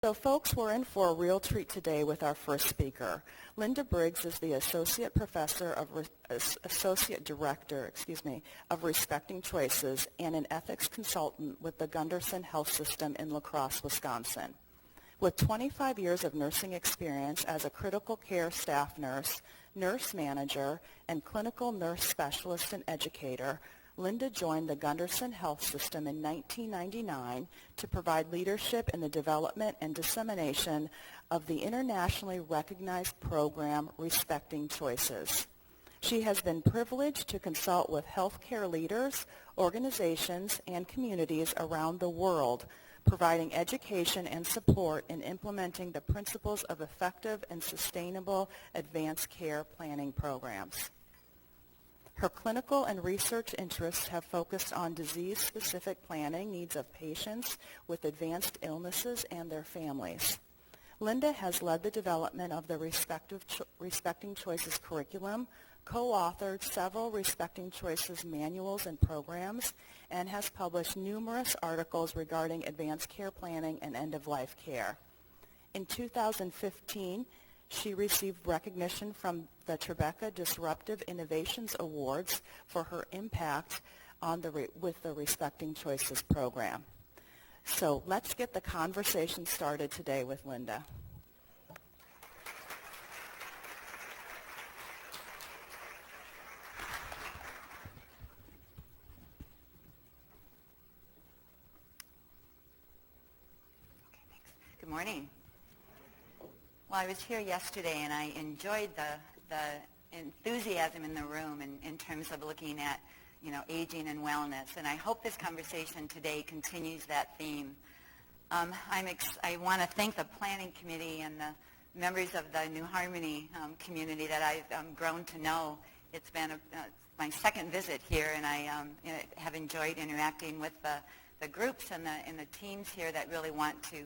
So folks, we're in for a real treat today with our first speaker. Linda Briggs is the Associate Director of Respecting Choices and an ethics consultant with the Gunderson Health System in La Crosse, Wisconsin. With 25 years of nursing experience as a critical care staff nurse, nurse manager, and clinical nurse specialist and educator, Linda joined the Gunderson Health System in 1999 to provide leadership in the development and dissemination of the internationally recognized program Respecting Choices. She has been privileged to consult with healthcare leaders, organizations, and communities around the world, providing education and support in implementing the principles of effective and sustainable advanced care planning programs. Her clinical and research interests have focused on disease-specific planning needs of patients with advanced illnesses and their families. Linda has led the development of the Respecting Choices curriculum, co-authored several Respecting Choices manuals and programs, and has published numerous articles regarding advanced care planning and end-of-life care. In 2015, she received recognition from the Tribeca Disruptive Innovations Awards for her impact on with the Respecting Choices program. So let's get the conversation started today with Linda. Okay, thanks. Good morning. Well, I was here yesterday, and I enjoyed the enthusiasm in the room in terms of looking at, aging and wellness. And I hope this conversation today continues that theme. I want to thank the planning committee and the members of the New Harmony community that I've grown to know. It's been my second visit here, and I have enjoyed interacting with the groups and the teams here that really want to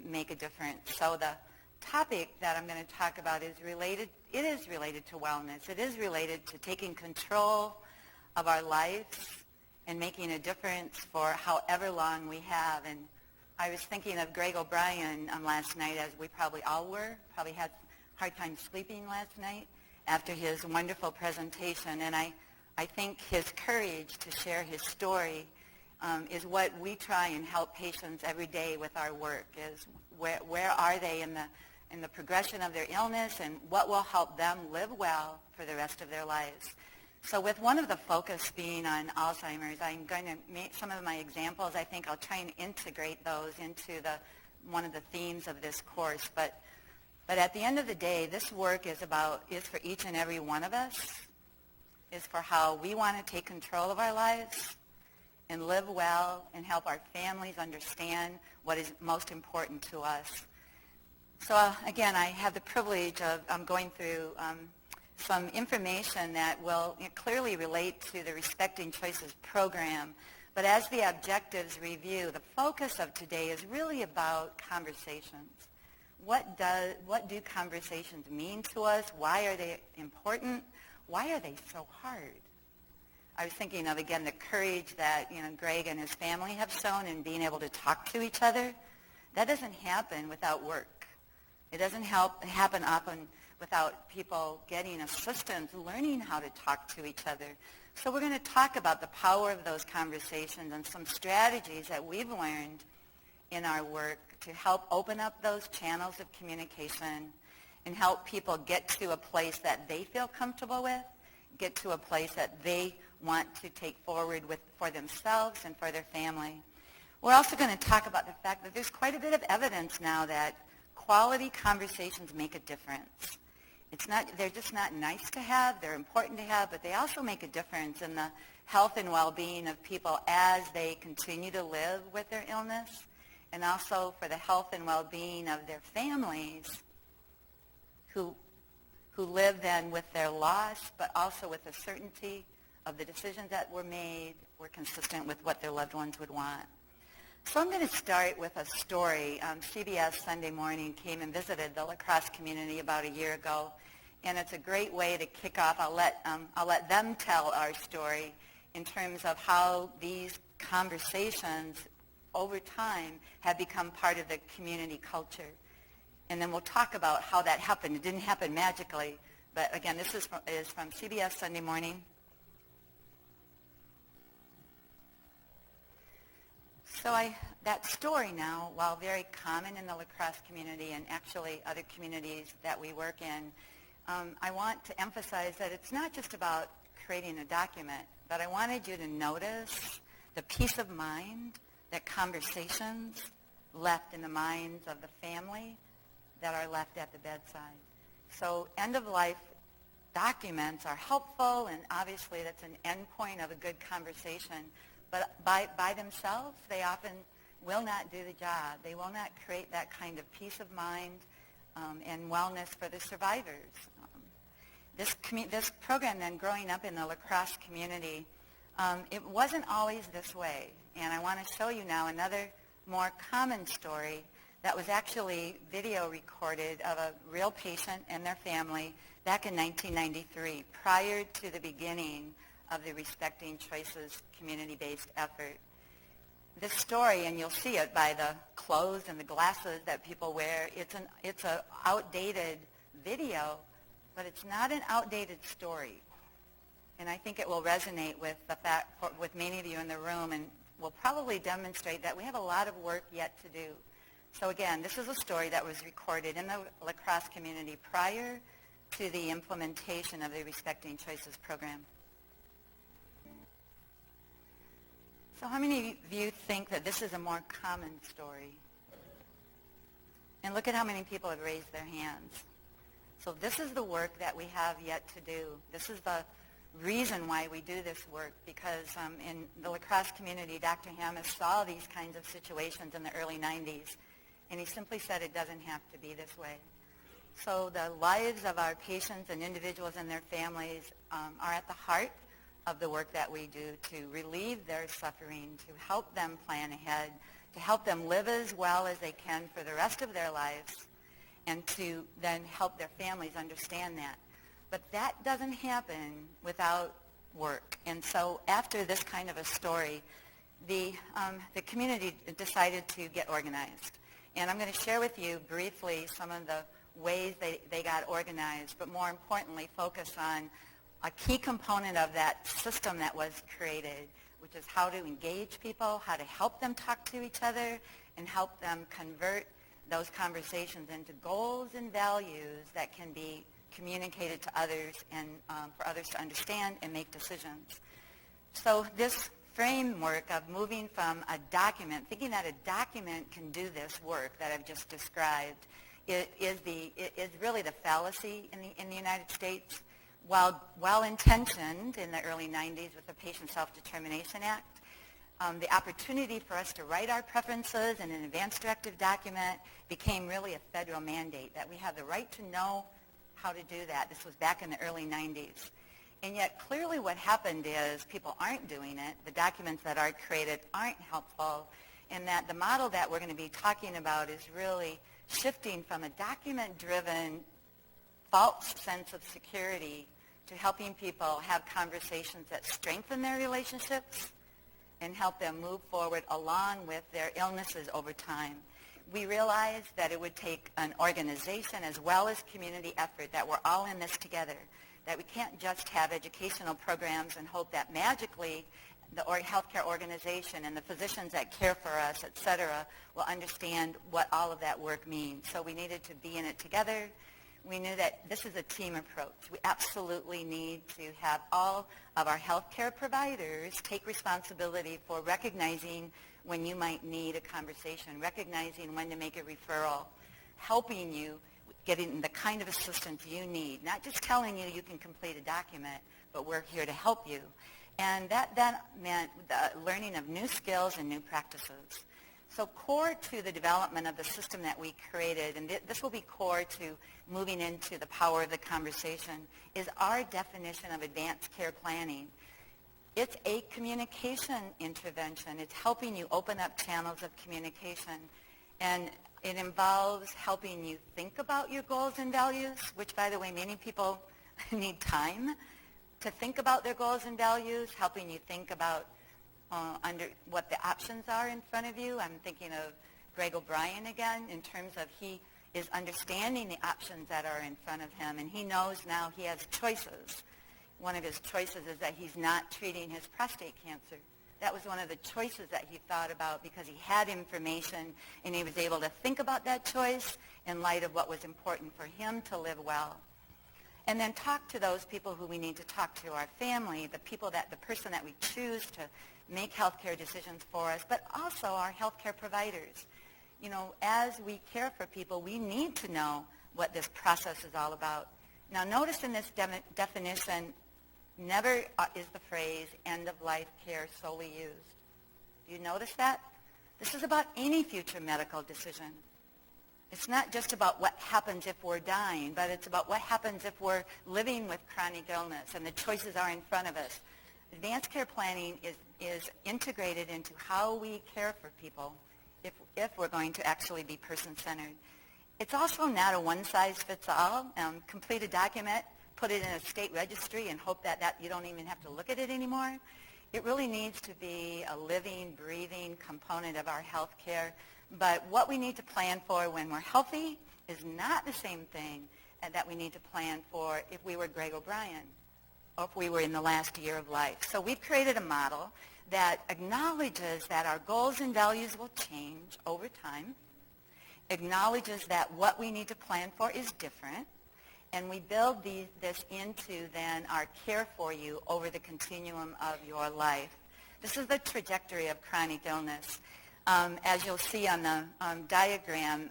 make a difference. So the topic that I'm going to talk about is related to wellness. It is related to taking control of our lives and making a difference for however long we have. And I was thinking of Greg O'Brien last night, as we probably all were, probably had a hard time sleeping last night after his wonderful presentation. And I think his courage to share his story is what we try and help patients every day with our work, is where are they in the progression of their illness, and what will help them live well for the rest of their lives. So with one of the focus being on Alzheimer's, I'm going to make some of my examples. I think I'll try and integrate those into one of the themes of this course. But at the end of the day, this work is for each and every one of us, is for how we want to take control of our lives and live well and help our families understand what is most important to us. So again, I have the privilege of going through some information that will clearly relate to the Respecting Choices program. But as the objectives review, the focus of today is really about conversations. What do conversations mean to us? Why are they important? Why are they so hard? I was thinking of, again, the courage that Greg and his family have shown in being able to talk to each other. That doesn't happen without work. It doesn't happen often without people getting assistance, learning how to talk to each other. So we're going to talk about the power of those conversations and some strategies that we've learned in our work to help open up those channels of communication and help people get to a place that they feel comfortable with, get to a place that they want to take forward for themselves and for their family. We're also going to talk about the fact that there's quite a bit of evidence now that quality conversations make a difference. They're just not nice to have, they're important to have, but they also make a difference in the health and well-being of people as they continue to live with their illness, and also for the health and well-being of their families who live then with their loss, but also with the certainty of the decisions that were made were consistent with what their loved ones would want. So I'm going to start with a story. CBS Sunday Morning came and visited the La Crosse community about a year ago, and it's a great way to kick off. I'll let them tell our story in terms of how these conversations over time have become part of the community culture. And then we'll talk about how that happened. It didn't happen magically, but again, this is from CBS Sunday Morning. So that story now, while very common in the lacrosse community and actually other communities that we work in, I want to emphasize that it's not just about creating a document, but I wanted you to notice the peace of mind that conversations left in the minds of the family that are left at the bedside. So end-of-life documents are helpful, and obviously that's an endpoint of a good conversation. But by themselves, they often will not do the job. They will not create that kind of peace of mind and wellness for the survivors. This program, then, growing up in the lacrosse community, it wasn't always this way. And I want to show you now another more common story that was actually video recorded of a real patient and their family back in 1993, prior to the beginning of the Respecting Choices community-based effort. This story, and you'll see it by the clothes and the glasses that people wear, it's an outdated video, but it's not an outdated story. And I think it will resonate with with many of you in the room, and will probably demonstrate that we have a lot of work yet to do. So again, this is a story that was recorded in the lacrosse community prior to the implementation of the Respecting Choices program. So how many of you think that this is a more common story? And look at how many people have raised their hands. So this is the work that we have yet to do. This is the reason why we do this work, because in the lacrosse community, Dr. Hammes saw these kinds of situations in the early 90s, and he simply said it doesn't have to be this way. So the lives of our patients and individuals and their families are at the heart of the work that we do to relieve their suffering, to help them plan ahead, to help them live as well as they can for the rest of their lives, and to then help their families understand that. But that doesn't happen without work. And so after this kind of a story, the community decided to get organized. And I'm going to share with you briefly some of the ways they got organized, but more importantly, focus on a key component of that system that was created, which is how to engage people, how to help them talk to each other, and help them convert those conversations into goals and values that can be communicated to others and for others to understand and make decisions. So this framework of moving from a document, thinking that a document can do this work that I've just described, is really the fallacy in the United States. While well-intentioned in the early 90s with the Patient Self-Determination Act, the opportunity for us to write our preferences in an advance directive document became really a federal mandate, that we have the right to know how to do that. This was back in the early 90s. And yet clearly what happened is people aren't doing it. The documents that are created aren't helpful, and that the model that we're going to be talking about is really shifting from a document-driven false sense of security to helping people have conversations that strengthen their relationships and help them move forward along with their illnesses over time. We realized that it would take an organization as well as community effort, that we're all in this together, that we can't just have educational programs and hope that magically the healthcare organization and the physicians that care for us, et cetera, will understand what all of that work means. So we needed to be in it together. We knew that this is a team approach. We absolutely need to have all of our healthcare providers take responsibility for recognizing when you might need a conversation, recognizing when to make a referral, helping you getting the kind of assistance you need, not just telling you you can complete a document, but we're here to help you. And that meant the learning of new skills and new practices. So core to the development of the system that we created, and this will be core to moving into the power of the conversation, is our definition of advanced care planning. It's a communication intervention. It's helping you open up channels of communication. And it involves helping you think about your goals and values, which, by the way, many people need time to think about their goals and values, helping you think about under what the options are in front of you. I'm thinking of Greg O'Brien again in terms of he is understanding the options that are in front of him, and he knows now he has choices. One of his choices is that he's not treating his prostate cancer. That was one of the choices that he thought about because he had information and he was able to think about that choice in light of what was important for him to live well. And then talk to those people who we need to talk to, our family, the person that we choose to make healthcare decisions for us, but also our healthcare providers. You know, as we care for people, we need to know what this process is all about. Now, notice in this definition, never is the phrase end-of-life care solely used. Do you notice that? This is about any future medical decision. It's not just about what happens if we're dying, but it's about what happens if we're living with chronic illness and the choices are in front of us. Advanced care planning is integrated into how we care for people if we're going to actually be person-centered. It's also not a one-size-fits-all. Complete a document, put it in a state registry, and hope that you don't even have to look at it anymore. It really needs to be a living, breathing component of our health care. But what we need to plan for when we're healthy is not the same thing that we need to plan for if we were Greg O'Brien or if we were in the last year of life. So we've created a model that acknowledges that our goals and values will change over time, acknowledges that what we need to plan for is different, and we build this into then our care for you over the continuum of your life. This is the trajectory of chronic illness. As you'll see on the diagram,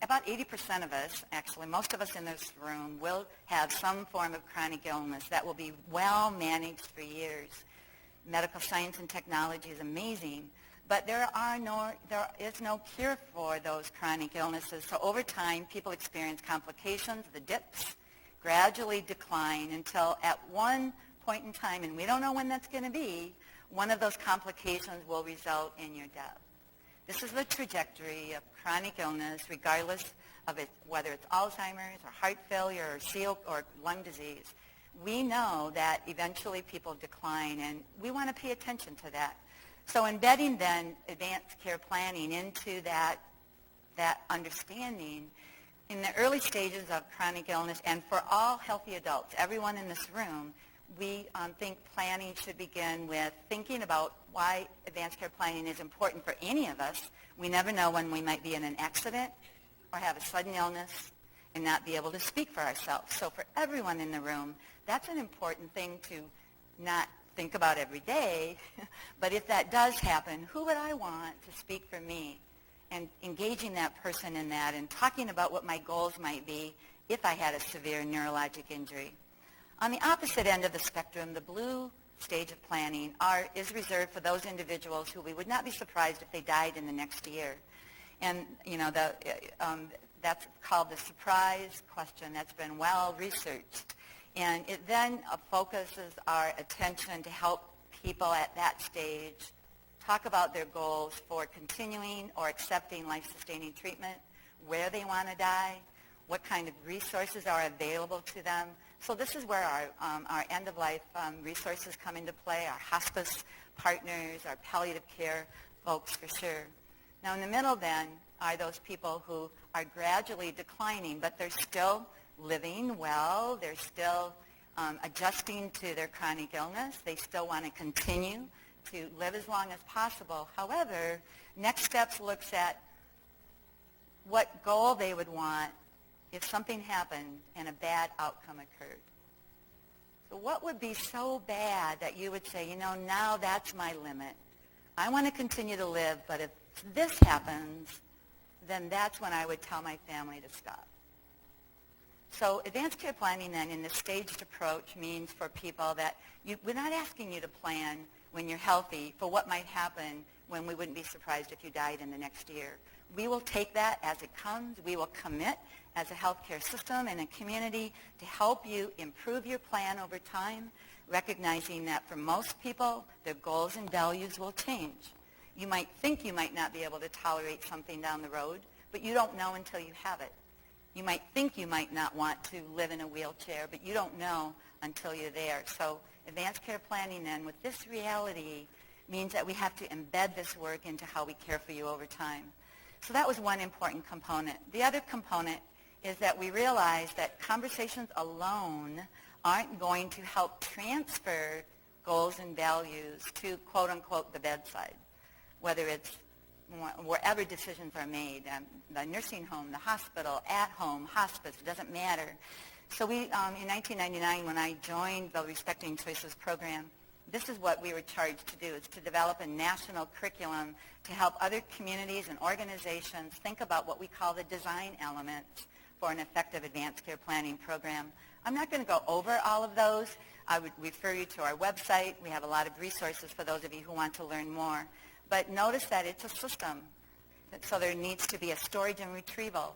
about 80% of us, actually most of us in this room, will have some form of chronic illness that will be well managed for years. Medical science and technology is amazing, but there is no cure for those chronic illnesses. So over time, people experience complications, the dips gradually decline until at one point in time, and we don't know when that's going to be, one of those complications will result in your death. This is the trajectory of chronic illness, regardless of whether it's Alzheimer's or heart failure or COPD or lung disease. We know that eventually people decline, and we want to pay attention to that. So embedding then advanced care planning into that understanding in the early stages of chronic illness, and for all healthy adults, everyone in this room, we think planning should begin with thinking about why advanced care planning is important for any of us. We never know when we might be in an accident or have a sudden illness and not be able to speak for ourselves. So for everyone in the room, that's an important thing to not think about every day. But if that does happen, who would I want to speak for me? And engaging that person in that and talking about what my goals might be if I had a severe neurologic injury. On the opposite end of the spectrum, the blue stage of planning is reserved for those individuals who we would not be surprised if they died in the next year. And, you know, that's called the surprise question. That's been well researched. And it then focuses our attention to help people at that stage talk about their goals for continuing or accepting life-sustaining treatment, where they want to die, what kind of resources are available to them. So this is where our end-of-life resources come into play, our hospice partners, our palliative care folks for sure. Now in the middle then are those people who are gradually declining, but they're still living well, they're still adjusting to their chronic illness, they still want to continue to live as long as possible. However, Next Steps looks at what goal they would want if something happened and a bad outcome occurred. So what would be so bad that you would say, you know, now that's my limit. I want to continue to live, but if this happens, then that's when I would tell my family to stop. So advanced care planning then in the staged approach means for people that we're not asking you to plan when you're healthy for what might happen when we wouldn't be surprised if you died in the next year. We will take that as it comes. We will commit as a healthcare system and a community to help you improve your plan over time, recognizing that for most people, their goals and values will change. You might think you might not be able to tolerate something down the road, but you don't know until you have it. You might think you might not want to live in a wheelchair, but you don't know until you're there. So advanced care planning then, with this reality, means that we have to embed this work into how we care for you over time. So that was one important component. The other component is that we realized that conversations alone aren't going to help transfer goals and values to, quote unquote, the bedside, whether it's wherever decisions are made, the nursing home, the hospital, at home, hospice, it doesn't matter. So we, in 1999, when I joined the Respecting Choices program, this is what we were charged to do, is to develop a national curriculum to help other communities and organizations think about what we call the design elements for an effective advanced care planning program. I'm not going to go over all of those. I would refer you to our website. We have a lot of resources for those of you who want to learn more. But notice that it's a system. So there needs to be a storage and retrieval,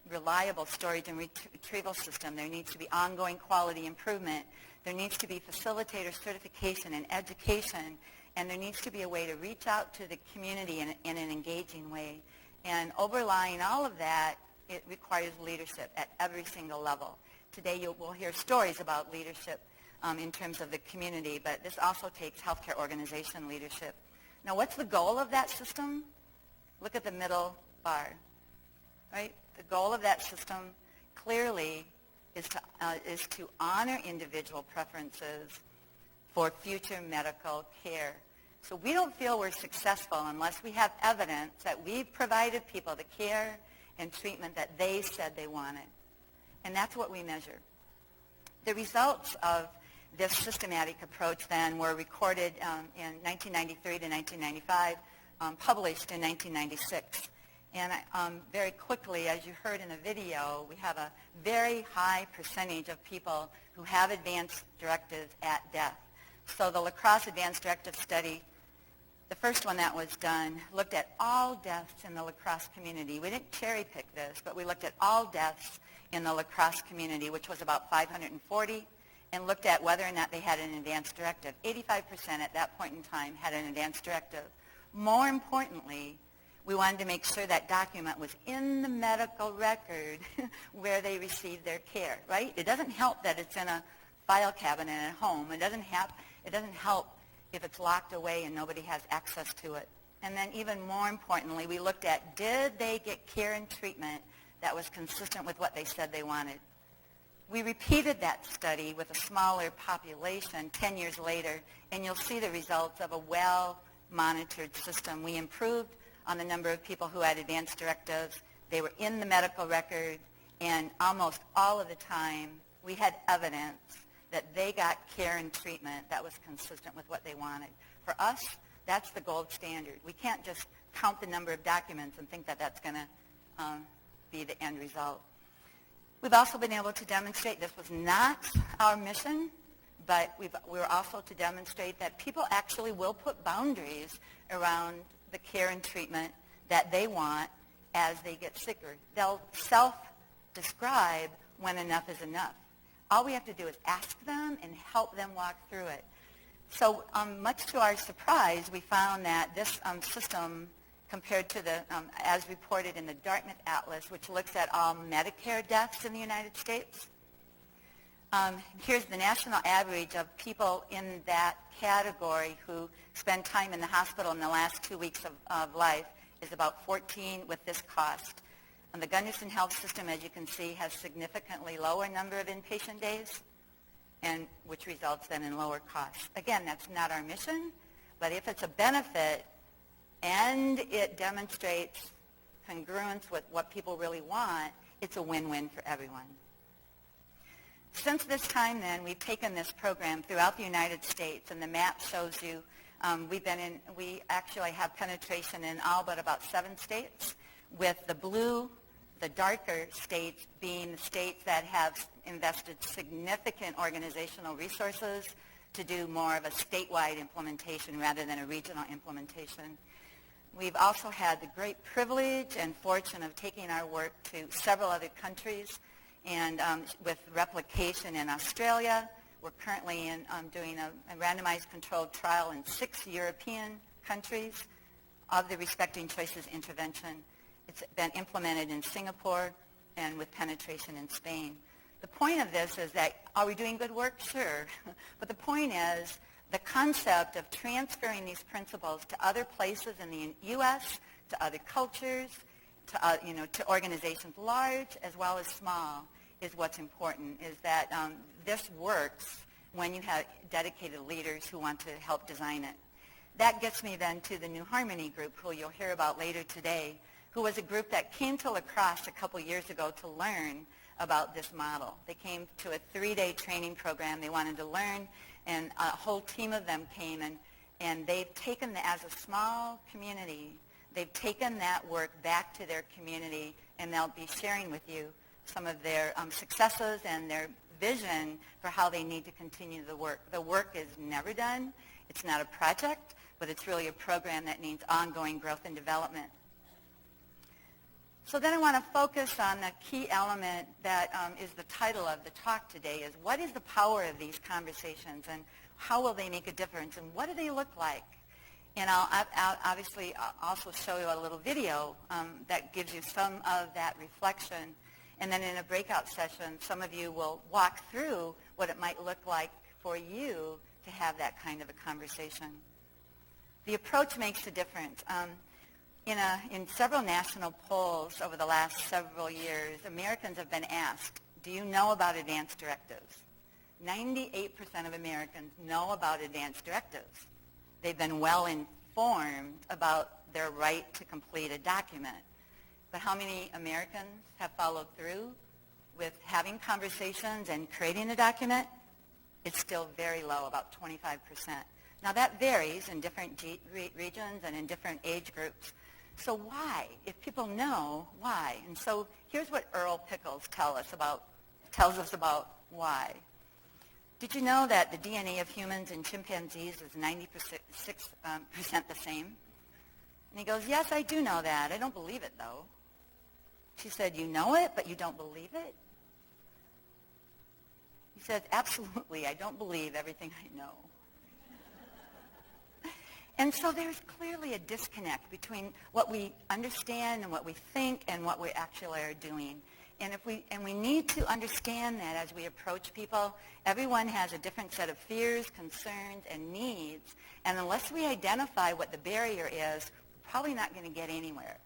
reliable storage and retrieval system. There needs to be ongoing quality improvement. There needs to be facilitator certification and education. And there needs to be a way to reach out to the community in an engaging way. And overlying all of that, it requires leadership at every single level. Today we'll hear stories about leadership in terms of the community, but this also takes healthcare organization leadership. Now, what's the goal of that system? Look at the middle bar, right? The goal of that system clearly is to honor individual preferences for future medical care. So we don't feel we're successful unless we have evidence that we've provided people the care and treatment that they said they wanted. And that's what we measure. The results of this systematic approach then were recorded in 1993 to 1995, published in 1996. And very quickly, as you heard in the video, we have a very high percentage of people who have advanced directives at death. So the La Crosse Advanced Directive Study, the first one that was done, looked at all deaths in the La Crosse community. We didn't cherry pick this, but we looked at all deaths in the La Crosse community, which was about 540, and looked at whether or not they had an advanced directive. 85% at that point in time had an advanced directive. More importantly, we wanted to make sure that document was in the medical record where they received their care, right? It doesn't help that it's in a file cabinet at home. It doesn't help if it's locked away and nobody has access to it. And then even more importantly, we looked at, did they get care and treatment that was consistent with what they said they wanted? We repeated that study with a smaller population 10 years later, and you'll see the results of a well-monitored system. We improved on the number of people who had advanced directives. They were in the medical record, and almost all of the time, we had evidence that they got care and treatment that was consistent with what they wanted. For us, that's the gold standard. We can't just count the number of documents and think that that's going to be the end result. We've also been able to demonstrate, this was not our mission, but we were also to demonstrate that people actually will put boundaries around the care and treatment that they want as they get sicker. They'll self-describe when enough is enough. All we have to do is ask them and help them walk through it. So much to our surprise, we found that this system, compared to the, as reported in the Dartmouth Atlas, which looks at all Medicare deaths in the United States. Here's the national average of people in that category who spend time in the hospital in the last 2 weeks of life is about 14 with this cost. And the Gunderson Health System, as you can see, has significantly lower number of inpatient days, and which results then in lower costs. Again, that's not our mission, but if it's a benefit and it demonstrates congruence with what people really want, it's a win-win for everyone. Since this time then, we've taken this program throughout the United States, and the map shows you we actually have penetration in all but about 7 states, with the blue, the darker states being the states that have invested significant organizational resources to do more of a statewide implementation rather than a regional implementation. We've also had the great privilege and fortune of taking our work to several other countries, and with replication in Australia. We're currently doing a randomized controlled trial in 6 European countries of the Respecting Choices intervention. It's been implemented in Singapore and with penetration in Spain. The point of this is that, are we doing good work? Sure. But the point is, the concept of transferring these principles to other places in the U.S., to other cultures, to organizations large as well as small is what's important, is that this works when you have dedicated leaders who want to help design it. That gets me then to the New Harmony group, who you'll hear about later today, who was a group that came to La Crosse a couple years ago to learn about this model. They came to a 3-day training program. They wanted to learn, and a whole team of them came, and they've taken, as a small community, they've taken that work back to their community, and they'll be sharing with you some of their successes and their vision for how they need to continue the work. The work is never done. It's not a project, but it's really a program that needs ongoing growth and development. So then I want to focus on the key element that is the title of the talk today, is what is the power of these conversations, and how will they make a difference, and what do they look like? And I'll obviously also show you a little video that gives you some of that reflection. And then in a breakout session, some of you will walk through what it might look like for you to have that kind of a conversation. The approach makes a difference. In several national polls over the last several years, Americans have been asked, do you know about advance directives? 98% of Americans know about advance directives. They've been well informed about their right to complete a document. But how many Americans have followed through with having conversations and creating a document? It's still very low, about 25%. Now that varies in different regions and in different age groups. So why? If people know, why? And so here's what Earl Pickles tells us about why. Did you know that the DNA of humans and chimpanzees is 96% the same? And he goes, yes, I do know that. I don't believe it, though. She said, you know it, but you don't believe it? He said, absolutely, I don't believe everything I know. And so there's clearly a disconnect between what we understand and what we think and what we actually are doing. And we need to understand that as we approach people. Everyone has a different set of fears, concerns, and needs. And unless we identify what the barrier is, we're probably not going to get anywhere.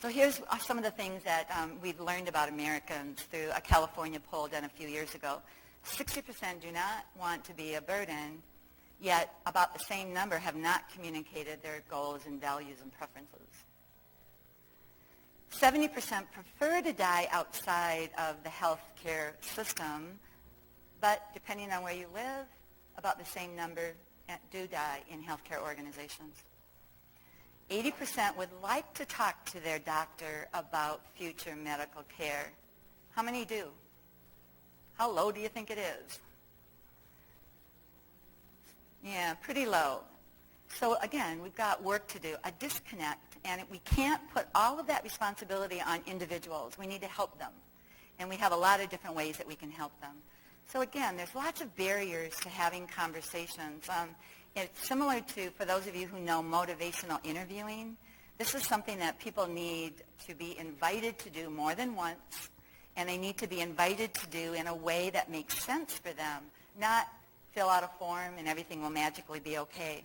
So here's some of the things that we've learned about Americans through a California poll done a few years ago. 60% do not want to be a burden, yet about the same number have not communicated their goals and values and preferences. 70% prefer to die outside of the healthcare system, but depending on where you live, about the same number do die in healthcare organizations. 80% would like to talk to their doctor about future medical care. How many do? How low do you think it is? Yeah, pretty low. So again, we've got work to do, a disconnect, and we can't put all of that responsibility on individuals. We need to help them, and we have a lot of different ways that we can help them. So again, there's lots of barriers to having conversations. It's similar to, for those of you who know motivational interviewing, this is something that people need to be invited to do more than once, and they need to be invited to do in a way that makes sense for them, not fill out a form and everything will magically be okay.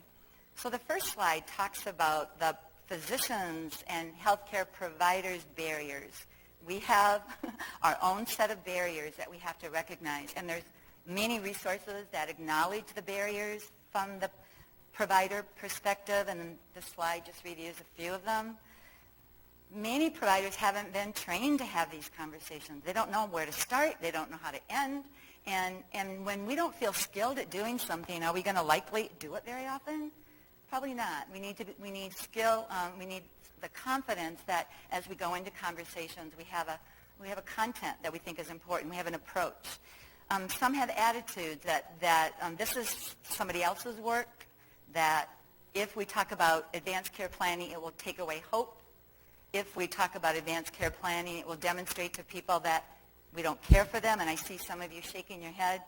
So the first slide talks about the physicians and healthcare providers' barriers. We have our own set of barriers that we have to recognize, and there's many resources that acknowledge the barriers from the provider perspective, and this slide just reviews a few of them. Many providers haven't been trained to have these conversations. They don't know where to start. They don't know how to end. And when we don't feel skilled at doing something, are we going to likely do it very often? Probably not. We need skill. We need the confidence that as we go into conversations, we have a content that we think is important. We have an approach. Some have attitudes that this is somebody else's work, that if we talk about advanced care planning, it will take away hope. If we talk about advanced care planning, it will demonstrate to people that we don't care for them, and I see some of you shaking your head.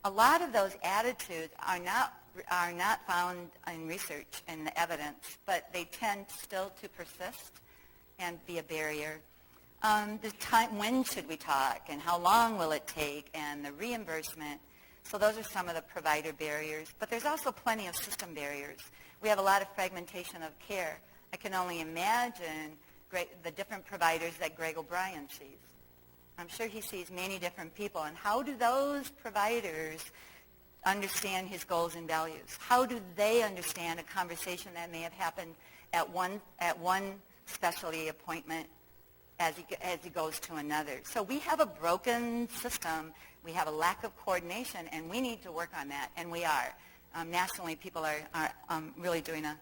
A lot of those attitudes are not found in research and the evidence, but they tend still to persist and be a barrier. The time, when should we talk, and how long will it take, and the reimbursement. So those are some of the provider barriers. But there's also plenty of system barriers. We have a lot of fragmentation of care. I can only imagine the different providers that Greg O'Brien sees. I'm sure he sees many different people. And how do those providers understand his goals and values? How do they understand a conversation that may have happened at one specialty appointment as he goes to another? So we have a broken system. We have a lack of coordination, and we need to work on that, and we are. Nationally, people are really doing a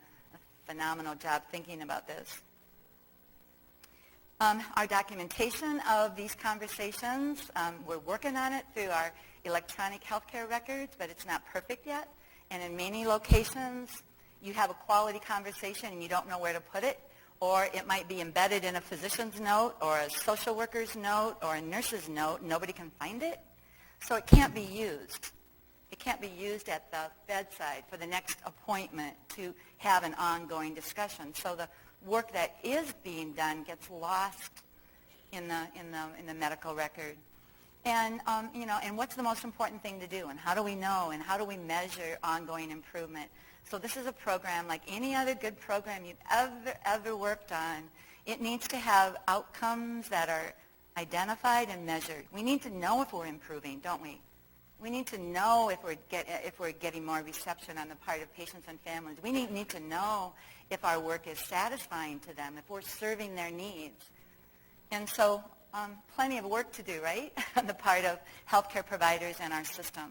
phenomenal job thinking about this. Our documentation of these conversations, we're working on it through our electronic healthcare records, but it's not perfect yet. And in many locations, you have a quality conversation and you don't know where to put it, or it might be embedded in a physician's note or a social worker's note or a nurse's note, and nobody can find it. So it can't be used. It can't be used at the bedside for the next appointment to have an ongoing discussion. So the work that is being done gets lost in the medical record. And and what's the most important thing to do? And how do we know? And how do we measure ongoing improvement? So this is a program like any other good program you've ever worked on. It needs to have outcomes that are identified and measured. We need to know if we're improving, don't we? We need to know if we're getting more reception on the part of patients and families. We need to know if our work is satisfying to them, if we're serving their needs. And so plenty of work to do, right, on the part of healthcare providers and our system.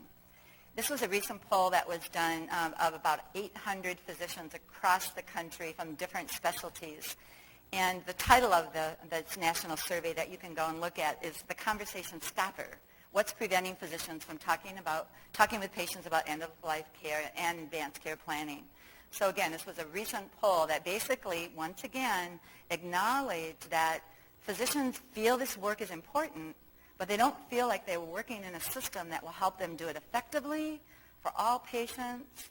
This was a recent poll that was done of about 800 physicians across the country from different specialties. And the title of this national survey that you can go and look at is The Conversation Stopper. What's preventing physicians from talking with patients about end-of-life care and advanced care planning? So again, this was a recent poll that basically, once again, acknowledged that physicians feel this work is important, but they don't feel like they're working in a system that will help them do it effectively for all patients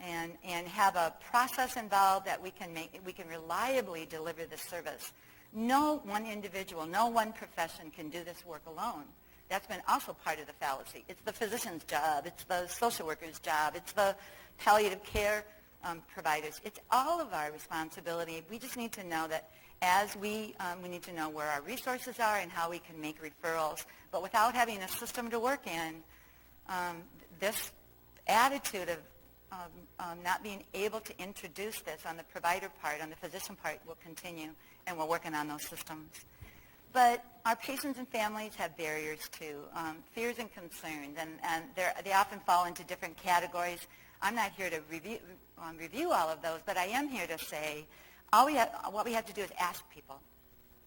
and have a process involved that we can reliably deliver the service. No one individual, no one profession can do this work alone. That's been also part of the fallacy. It's the physician's job. It's the social worker's job. It's the palliative care providers. It's all of our responsibility. We just need to know that as we need to know where our resources are and how we can make referrals. But without having a system to work in, this attitude of not being able to introduce this on the provider part, on the physician part, will continue, and we're working on those systems. But our patients and families have barriers too, fears and concerns, and they often fall into different categories. I'm not here to review all of those, but I am here to say what we have to do is ask people,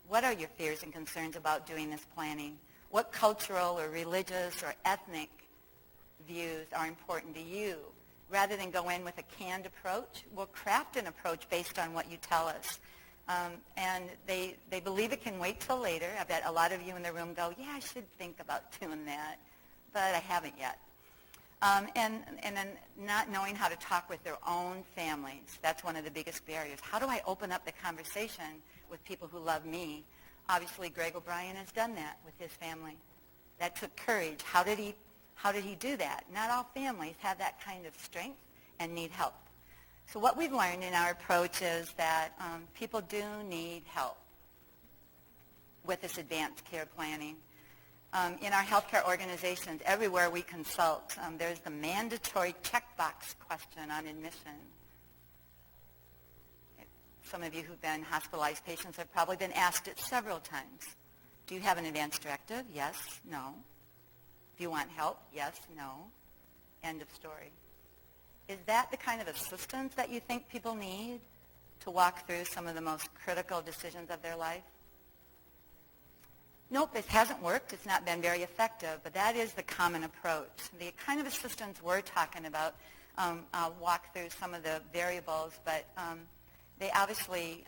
what are your fears and concerns about doing this planning? What cultural or religious or ethnic views are important to you? Rather than go in with a canned approach, we'll craft an approach based on what you tell us. And they believe it can wait till later. I bet a lot of you in the room go, yeah, I should think about doing that, but I haven't yet. And then not knowing how to talk with their own families. That's one of the biggest barriers. How do I open up the conversation with people who love me? Obviously, Greg O'Brien has done that with his family. That took courage. How did he do that? Not all families have that kind of strength and need help. So what we've learned in our approach is that people do need help with this advanced care planning. In our healthcare organizations, everywhere we consult, there's the mandatory checkbox question on admission. Some of you who've been hospitalized patients have probably been asked it several times. Do you have an advance directive? Yes, no. Do you want help? Yes, no. End of story. Is that the kind of assistance that you think people need to walk through some of the most critical decisions of their life? Nope, it hasn't worked. It's not been very effective, but that is the common approach. The kind of assistance we're talking about, I'll walk through some of the variables, but they obviously,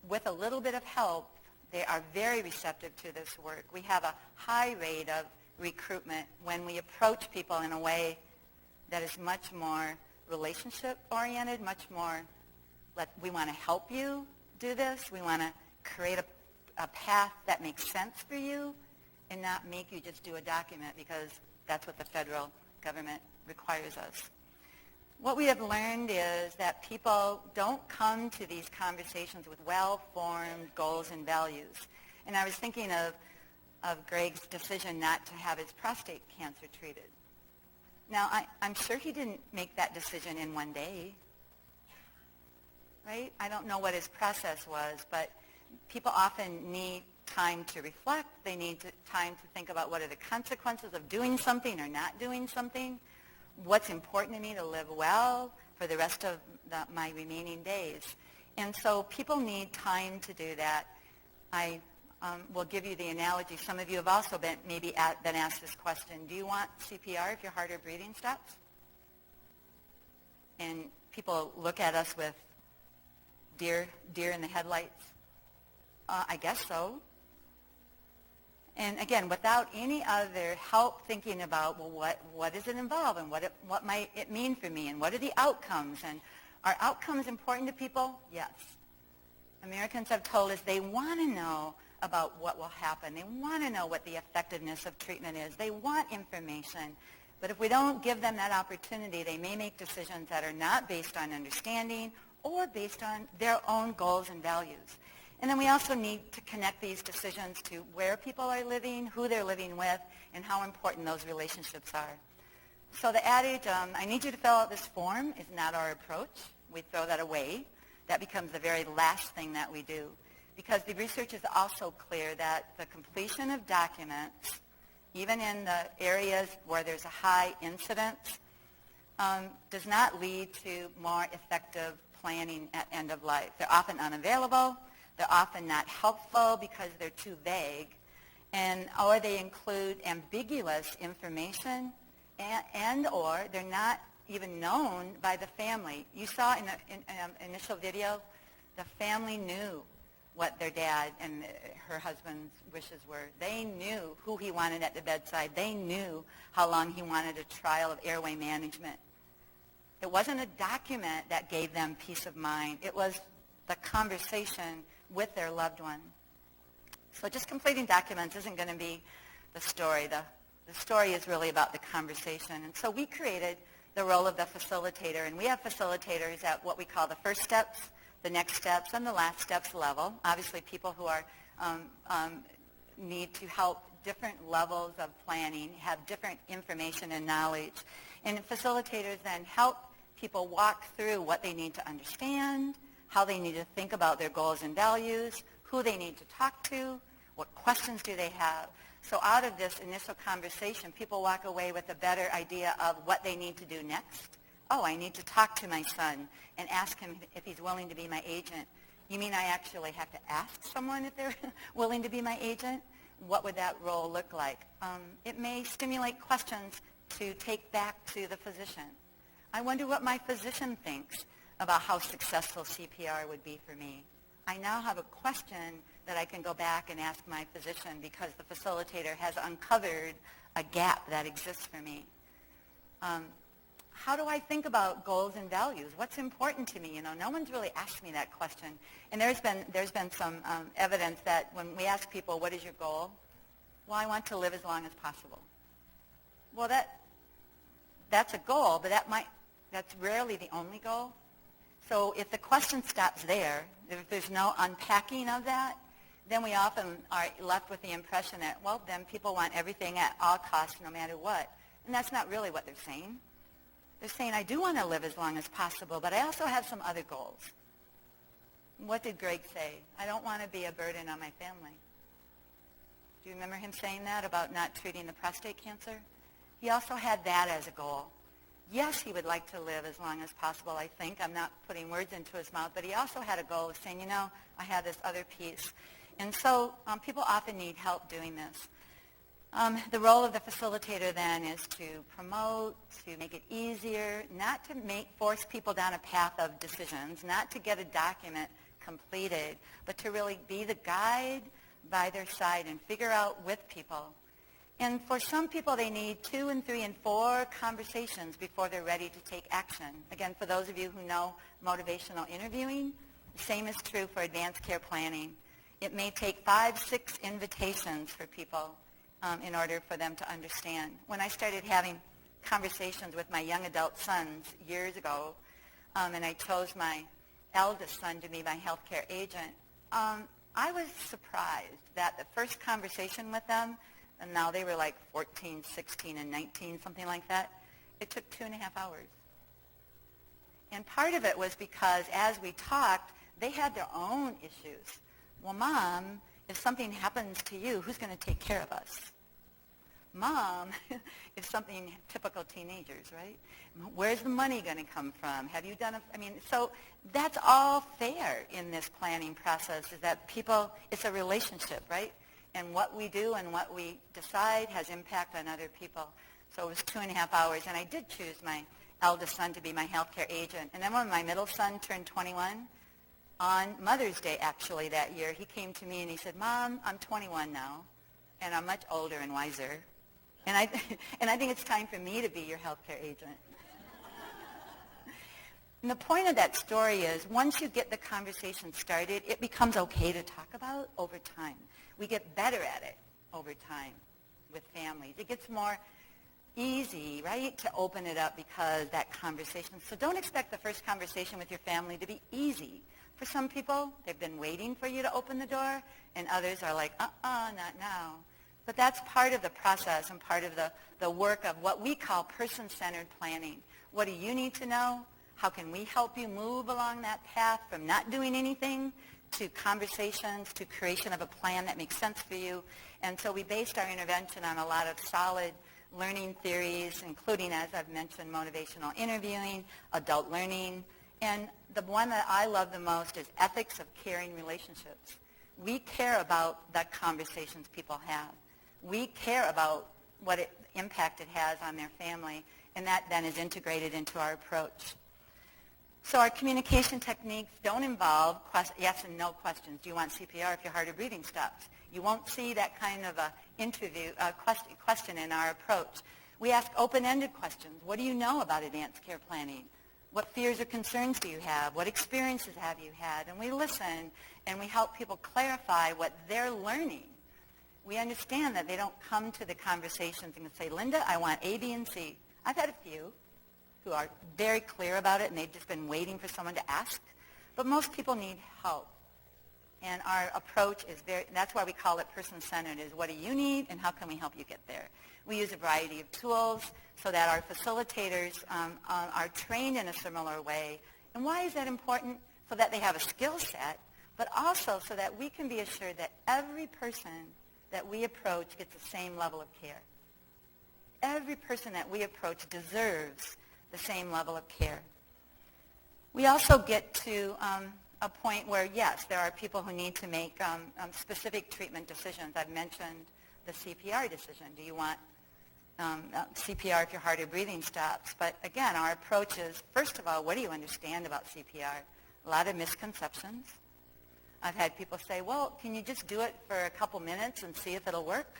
with a little bit of help, they are very receptive to this work. We have a high rate of recruitment when we approach people in a way that is much more relationship-oriented, much more, we want to help you do this. We want to create a path that makes sense for you and not make you just do a document because That's what the federal government requires us. What we have learned is that people don't come to these conversations with well-formed goals and values. And I was thinking of Greg's decision not to have his prostate cancer treated. Now, I'm sure he didn't make that decision in one day, right? I don't know what his process was, but people often need time to reflect. They need time to think about what are the consequences of doing something or not doing something. What's important to me to live well for the rest of my remaining days. And so people need time to do that. I will give you the analogy. Some of you have also been asked this question. Do you want CPR if your heart or breathing stops? And people look at us with deer in the headlights. I guess so. And again, without any other help thinking about, well, what does it involve and what might it mean for me and what are the outcomes? And are outcomes important to people? Yes. Americans have told us they want to know about what will happen. They want to know what the effectiveness of treatment is. They want information. But if we don't give them that opportunity, they may make decisions that are not based on understanding or based on their own goals and values. And then we also need to connect these decisions to where people are living, who they're living with, and how important those relationships are. So the adage, I need you to fill out this form, is not our approach. We throw that away. That becomes the very last thing that we do. Because the research is also clear that the completion of documents, even in the areas where there's a high incidence, does not lead to more effective planning at end of life. They're often unavailable. They're often not helpful because they're too vague, or they include ambiguous information, and or they're not even known by the family. You saw in the initial video, the family knew what their dad and her husband's wishes were. They knew who he wanted at the bedside. They knew how long he wanted a trial of airway management. It wasn't a document that gave them peace of mind. It was the conversation with their loved one. So just completing documents isn't going to be the story. The story is really about the conversation. And so we created the role of the facilitator, and we have facilitators at what we call the first steps, the next steps, and the last steps level. Obviously, people who are need to help different levels of planning, have different information and knowledge. And facilitators then help people walk through what they need to understand, how they need to think about their goals and values, who they need to talk to, what questions do they have. So out of this initial conversation, people walk away with a better idea of what they need to do next. Oh, I need to talk to my son and ask him if he's willing to be my agent. You mean I actually have to ask someone if they're willing to be my agent? What would that role look like? It may stimulate questions to take back to the physician. I wonder what my physician thinks about how successful CPR would be for me. I now have a question that I can go back and ask my physician because the facilitator has uncovered a gap that exists for me. How do I think about goals and values? What's important to me? You know, no one's really asked me that question. And there's been some evidence that when we ask people, what is your goal? Well, I want to live as long as possible. Well, that's a goal, but that's rarely the only goal. So if the question stops there, if there's no unpacking of that, then we often are left with the impression that, well, then people want everything at all costs no matter what. And that's not really what they're saying. They're saying, I do want to live as long as possible, but I also have some other goals. What did Greg say? I don't want to be a burden on my family. Do you remember him saying that about not treating the prostate cancer? He also had that as a goal. Yes, he would like to live as long as possible, I think. I'm not putting words into his mouth, but he also had a goal of saying, you know, I have this other piece. And so people often need help doing this. The role of the facilitator then is to promote, to make it easier, not to force people down a path of decisions, not to get a document completed, but to really be the guide by their side and figure out with people. And for some people, they need 2 and 3 and 4 conversations before they're ready to take action. Again, for those of you who know motivational interviewing, the same is true for advanced care planning. It may take 5, 6 invitations for people in order for them to understand. When I started having conversations with my young adult sons years ago, and I chose my eldest son to be my healthcare agent, I was surprised that the first conversation with them, and now they were like 14, 16, and 19, something like that, it took 2.5 hours. And part of it was because as we talked, they had their own issues. Well, Mom, if something happens to you, who's going to take care of us? Mom, if something, typical teenagers, right? Where's the money going to come from? Have you done so that's all fair in this planning process, is that people, it's a relationship, right? And what we do and what we decide has impact on other people. So it was 2.5 hours, and I did choose my eldest son to be my healthcare agent. And then when my middle son turned 21, on Mother's Day, actually, that year, he came to me and he said, Mom, I'm 21 now, and I'm much older and wiser. And I think it's time for me to be your healthcare agent. And the point of that story is, once you get the conversation started, it becomes okay to talk about over time. We get better at it over time with families. It gets more easy, right, to open it up because that conversation. So don't expect the first conversation with your family to be easy. For some people, they've been waiting for you to open the door, and others are like, not now. But that's part of the process and part of the work of what we call person-centered planning. What do you need to know? How can we help you move along that path from not doing anything to conversations to creation of a plan that makes sense for you? And so we based our intervention on a lot of solid learning theories, including, as I've mentioned, motivational interviewing, adult learning, and the one that I love the most is ethics of caring relationships. We care about the conversations people have. We care about what impact it has on their family, and that then is integrated into our approach. So our communication techniques don't involve yes and no questions. Do you want CPR if your heart or breathing stops? You won't see that kind of question in our approach. We ask open-ended questions. What do you know about advanced care planning? What fears or concerns do you have? What experiences have you had? And we listen, and we help people clarify what they're learning. We understand that they don't come to the conversations and say, Linda, I want A, B, and C. I've had a few who are very clear about it, and they've just been waiting for someone to ask. But most people need help. And our approach is that's why we call it person-centered, is what do you need, and how can we help you get there? We use a variety of tools so that our facilitators are trained in a similar way. And why is that important? So that they have a skill set, but also so that we can be assured that every person that we approach gets the same level of care. Every person that we approach deserves the same level of care. We also get to a point where, yes, there are people who need to make specific treatment decisions. I've mentioned the CPR decision. Do you want CPR if your heart or breathing stops? But again, our approach is, first of all, what do you understand about CPR? A lot of misconceptions. I've had people say, well, can you just do it for a couple minutes and see if it'll work?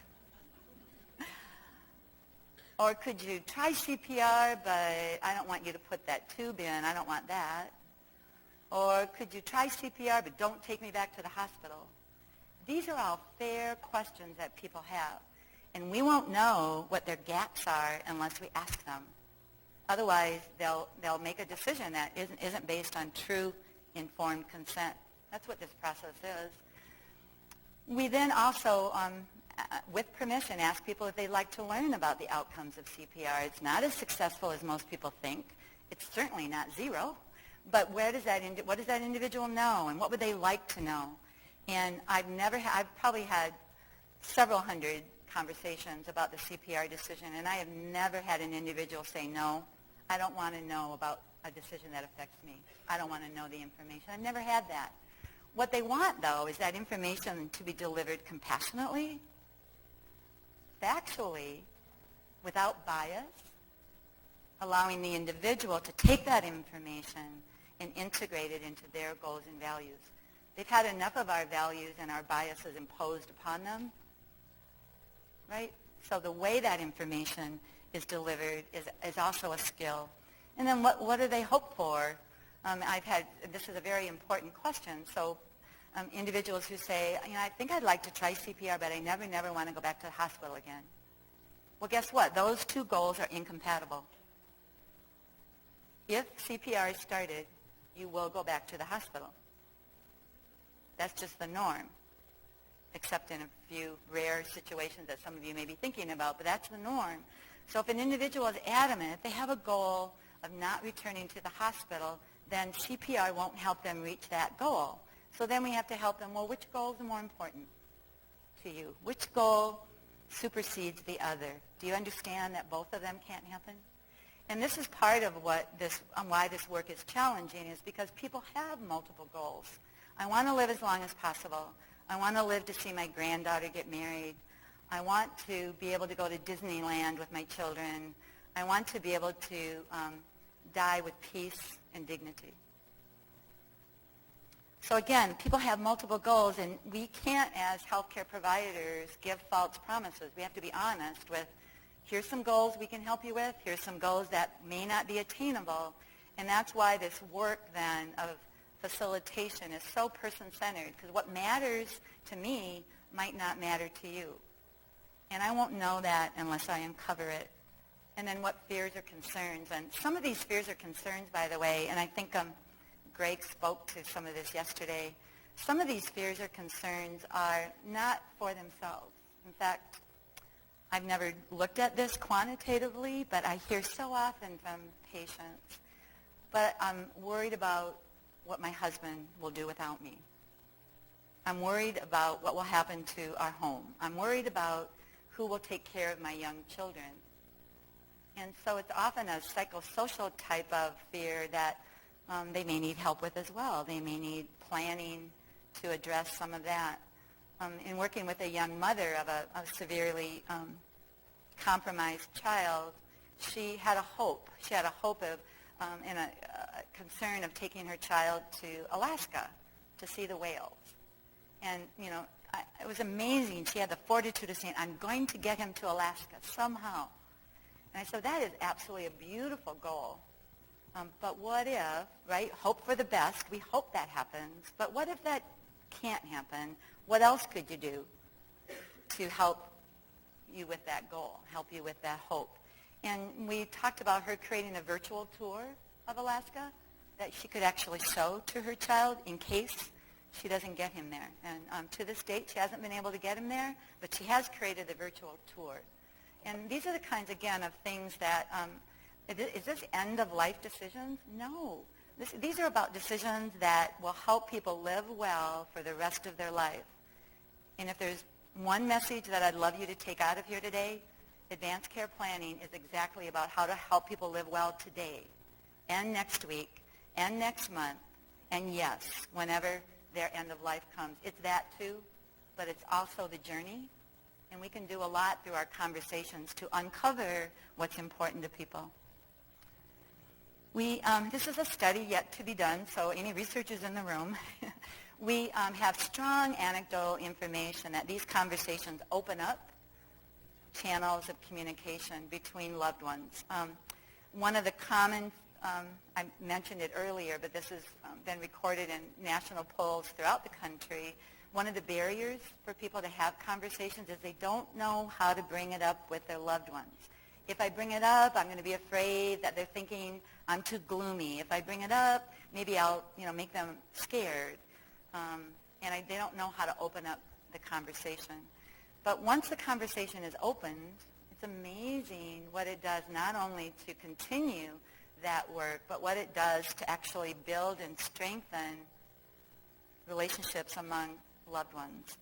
Or could you try CPR, but I don't want you to put that tube in. I don't want that. Or could you try CPR, but don't take me back to the hospital? These are all fair questions that people have. And we won't know what their gaps are unless we ask them. Otherwise, they'll make a decision that isn't based on true informed consent. That's what this process is. We then also, with permission, ask people if they'd like to learn about the outcomes of CPR. It's not as successful as most people think. It's certainly not zero. But what does that individual know, and what would they like to know? And I've probably had several hundred conversations about the CPR decision, and I have never had an individual say, no, I don't want to know about a decision that affects me. I don't want to know the information. I've never had that. What they want, though, is that information to be delivered compassionately, factually, without bias, allowing the individual to take that information and integrate it into their goals and values. They've had enough of our values and our biases imposed upon them, right? So the way that information is delivered is also a skill. And then what do they hope for? This is a very important question. So individuals who say, I think I'd like to try CPR, but I never want to go back to the hospital again. Well, guess what? Those two goals are incompatible. If CPR is started, you will go back to the hospital. That's just the norm, except in a few rare situations that some of you may be thinking about, but that's the norm. So if an individual is adamant, if they have a goal of not returning to the hospital, then CPR won't help them reach that goal. So then we have to help them, well, which goals are more important to you? Which goal supersedes the other? Do you understand that both of them can't happen? And this is part of why this work is challenging, is because people have multiple goals. I want to live as long as possible. I want to live to see my granddaughter get married. I want to be able to go to Disneyland with my children. I want to be able to die with peace and dignity. So again, people have multiple goals, and we can't, as healthcare providers, give false promises. We have to be honest with, here's some goals we can help you with. Here's some goals that may not be attainable. And that's why this work then of facilitation is so person-centered, because what matters to me might not matter to you. And I won't know that unless I uncover it. And then what fears or concerns. And some of these fears or concerns, by the way, and I think Greg spoke to some of this yesterday, some of these fears or concerns are not for themselves. In fact, I've never looked at this quantitatively, but I hear so often from patients, but I'm worried about what my husband will do without me. I'm worried about what will happen to our home. I'm worried about who will take care of my young children. And so it's often a psychosocial type of fear that they may need help with as well. They may need planning to address some of that. In working with a young mother of a severely compromised child, she had a hope. She had a hope of and a concern of taking her child to Alaska to see the whales. And, it was amazing. She had the fortitude of saying, I'm going to get him to Alaska somehow. And I said, that is absolutely a beautiful goal. But what if, right, hope for the best, we hope that happens, but what if that can't happen? What else could you do to help you with that goal, help you with that hope? And we talked about her creating a virtual tour of Alaska that she could actually show to her child in case she doesn't get him there. And to this date, she hasn't been able to get him there, but she has created a virtual tour. And these are the kinds, again, of things that, is this end-of-life decisions? No. These are about decisions that will help people live well for the rest of their life. And if there's one message that I'd love you to take out of here today, advanced care planning is exactly about how to help people live well today and next week and next month, and yes, whenever their end of life comes. It's that too, but it's also the journey, and we can do a lot through our conversations to uncover what's important to people. This is a study yet to be done, so any researchers in the room, we have strong anecdotal information that these conversations open up channels of communication between loved ones. One of the common, I mentioned it earlier, but this has been recorded in national polls throughout the country. One of the barriers for people to have conversations is they don't know how to bring it up with their loved ones. If I bring it up, I'm going to be afraid that they're thinking I'm too gloomy. If I bring it up, maybe I'll make them scared. And they don't know how to open up the conversation. But once the conversation is opened, it's amazing what it does not only to continue that work, but what it does to actually build and strengthen relationships among loved ones.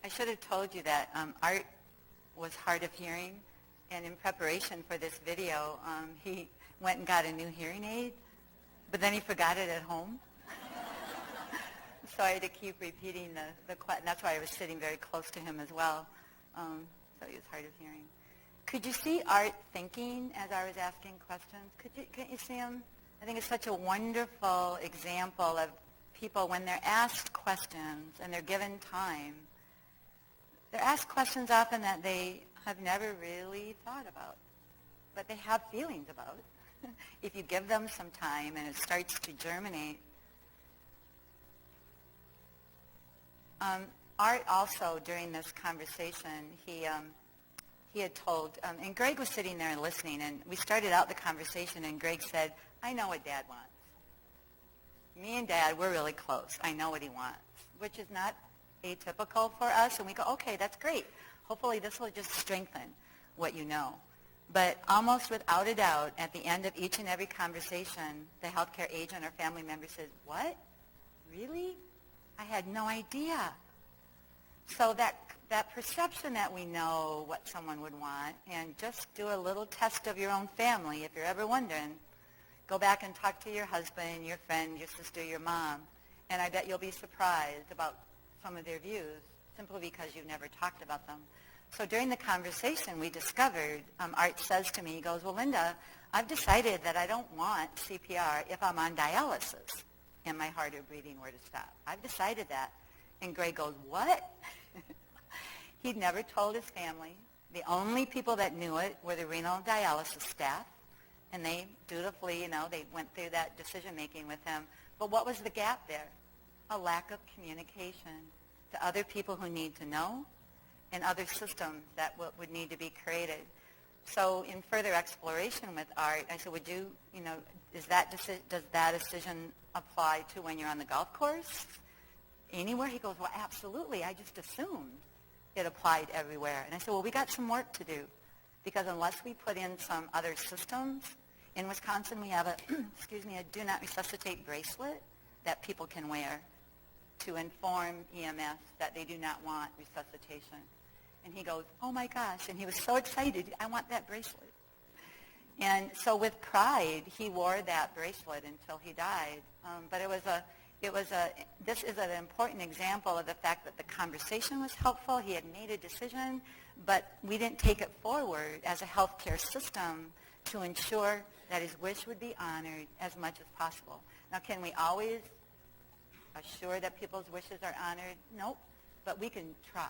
I should have told you that Art was hard of hearing, and in preparation for this video, he went and got a new hearing aid, but then he forgot it at home. So I had to keep repeating the question. That's why I was sitting very close to him as well. So he was hard of hearing. Could you see Art thinking as I was asking questions? Can't you see him? I think it's such a wonderful example of people when they're asked questions and they're given time. They're asked questions often that they have never really thought about, but they have feelings about. if you give them some time and it starts to germinate. Art also, during this conversation, he had told, and Greg was sitting there and listening, and we started out the conversation, and Greg said, I know what Dad wants. Me and Dad, we're really close. I know what he wants, which is not atypical for us, and we go, okay, that's great. Hopefully this will just strengthen what you know. But almost without a doubt, at the end of each and every conversation, the healthcare agent or family member says, what? Really? I had no idea. So that perception that we know what someone would want, and just do a little test of your own family, if you're ever wondering, go back and talk to your husband, your friend, your sister, your mom, and I bet you'll be surprised about some of their views, simply because you've never talked about them. So during the conversation, we discovered, Art says to me, he goes, well, Linda, I've decided that I don't want CPR if I'm on dialysis and my heart or breathing were to stop. I've decided that. And Greg goes, what? He'd never told his family. The only people that knew it were the renal dialysis staff, and they dutifully, they went through that decision-making with him. But what was the gap there? A lack of communication to other people who need to know, and other systems that would need to be created. So in further exploration with Art, I said, would you, does that decision apply to when you're on the golf course? Anywhere? He goes, well, absolutely. I just assumed it applied everywhere. And I said, well, we got some work to do, because unless we put in some other systems, in Wisconsin we have a do not resuscitate bracelet that people can wear to inform EMS that they do not want resuscitation. And he goes, oh my gosh, and he was so excited, I want that bracelet. And so with pride, he wore that bracelet until he died. But this is an important example of the fact that the conversation was helpful. He had made a decision, but we didn't take it forward as a healthcare system to ensure that his wish would be honored as much as possible. Now, can we always assure that people's wishes are honored? Nope, but we can try.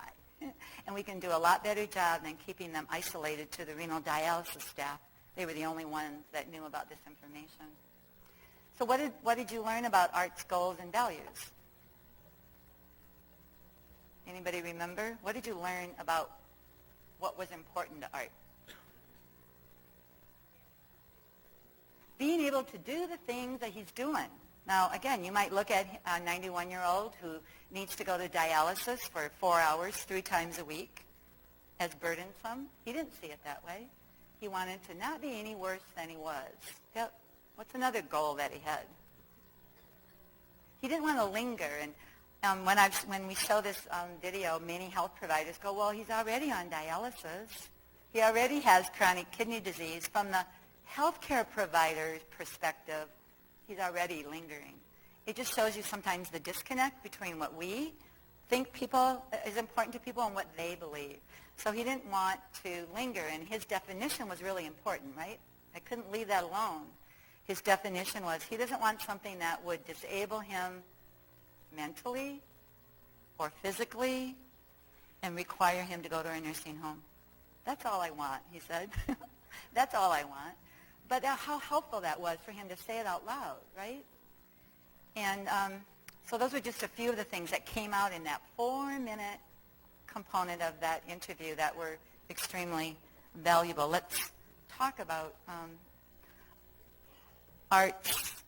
And we can do a lot better job than keeping them isolated to the renal dialysis staff. They were the only ones that knew about this information. So what did you learn about Art's goals and values? Anybody remember? What did you learn about what was important to Art? Being able to do the things that he's doing. Now, again, you might look at a 91-year-old who needs to go to dialysis for 4 hours, 3 times a week, as burdensome. He didn't see it that way. He wanted to not be any worse than he was. Yep. What's another goal that he had? He didn't want to linger. And when we show this video, many health providers go, well, he's already on dialysis. He already has chronic kidney disease. From the healthcare provider's perspective, he's already lingering. It just shows you sometimes the disconnect between what we think is important to people and what they believe. So he didn't want to linger, and his definition was really important, right? I couldn't leave that alone. His definition was he doesn't want something that would disable him mentally or physically and require him to go to a nursing home. That's all I want, he said. That's all I want. But how helpful that was for him to say it out loud, right? And so those were just a few of the things that came out in that 4-minute component of that interview that were extremely valuable. Let's talk about Art's.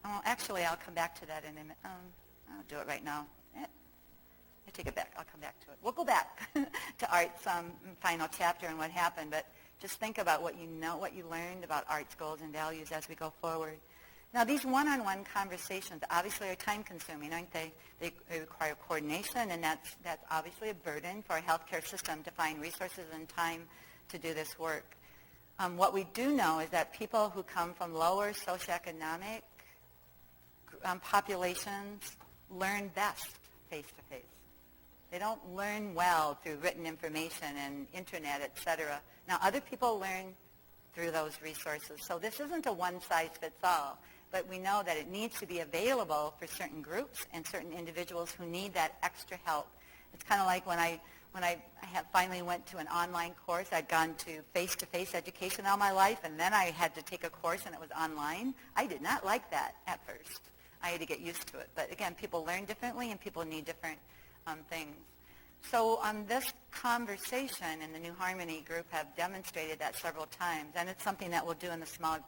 Oh, actually, I'll come back to that in a minute. I'll do it right now. I take it back. I'll come back to it. We'll go back to Art's final chapter and what happened, but just think about what you learned about Art's goals and values as we go forward. Now, these one-on-one conversations obviously are time-consuming, aren't they? They require coordination, and that's obviously a burden for a healthcare system to find resources and time to do this work. What we do know is that people who come from lower socioeconomic populations learn best face-to-face. They don't learn well through written information and internet, et cetera. Now, other people learn through those resources. So this isn't a one-size-fits-all, but we know that it needs to be available for certain groups and certain individuals who need that extra help, It's kind of like when I finally went to an online course. I'd gone to face-to-face education all my life, and then I had to take a course, and it was online. I did not like that at first. I had to get used to it. But again, people learn differently, and people need different things. So this conversation and the New Harmony group have demonstrated that several times, and it's something that we'll do in the small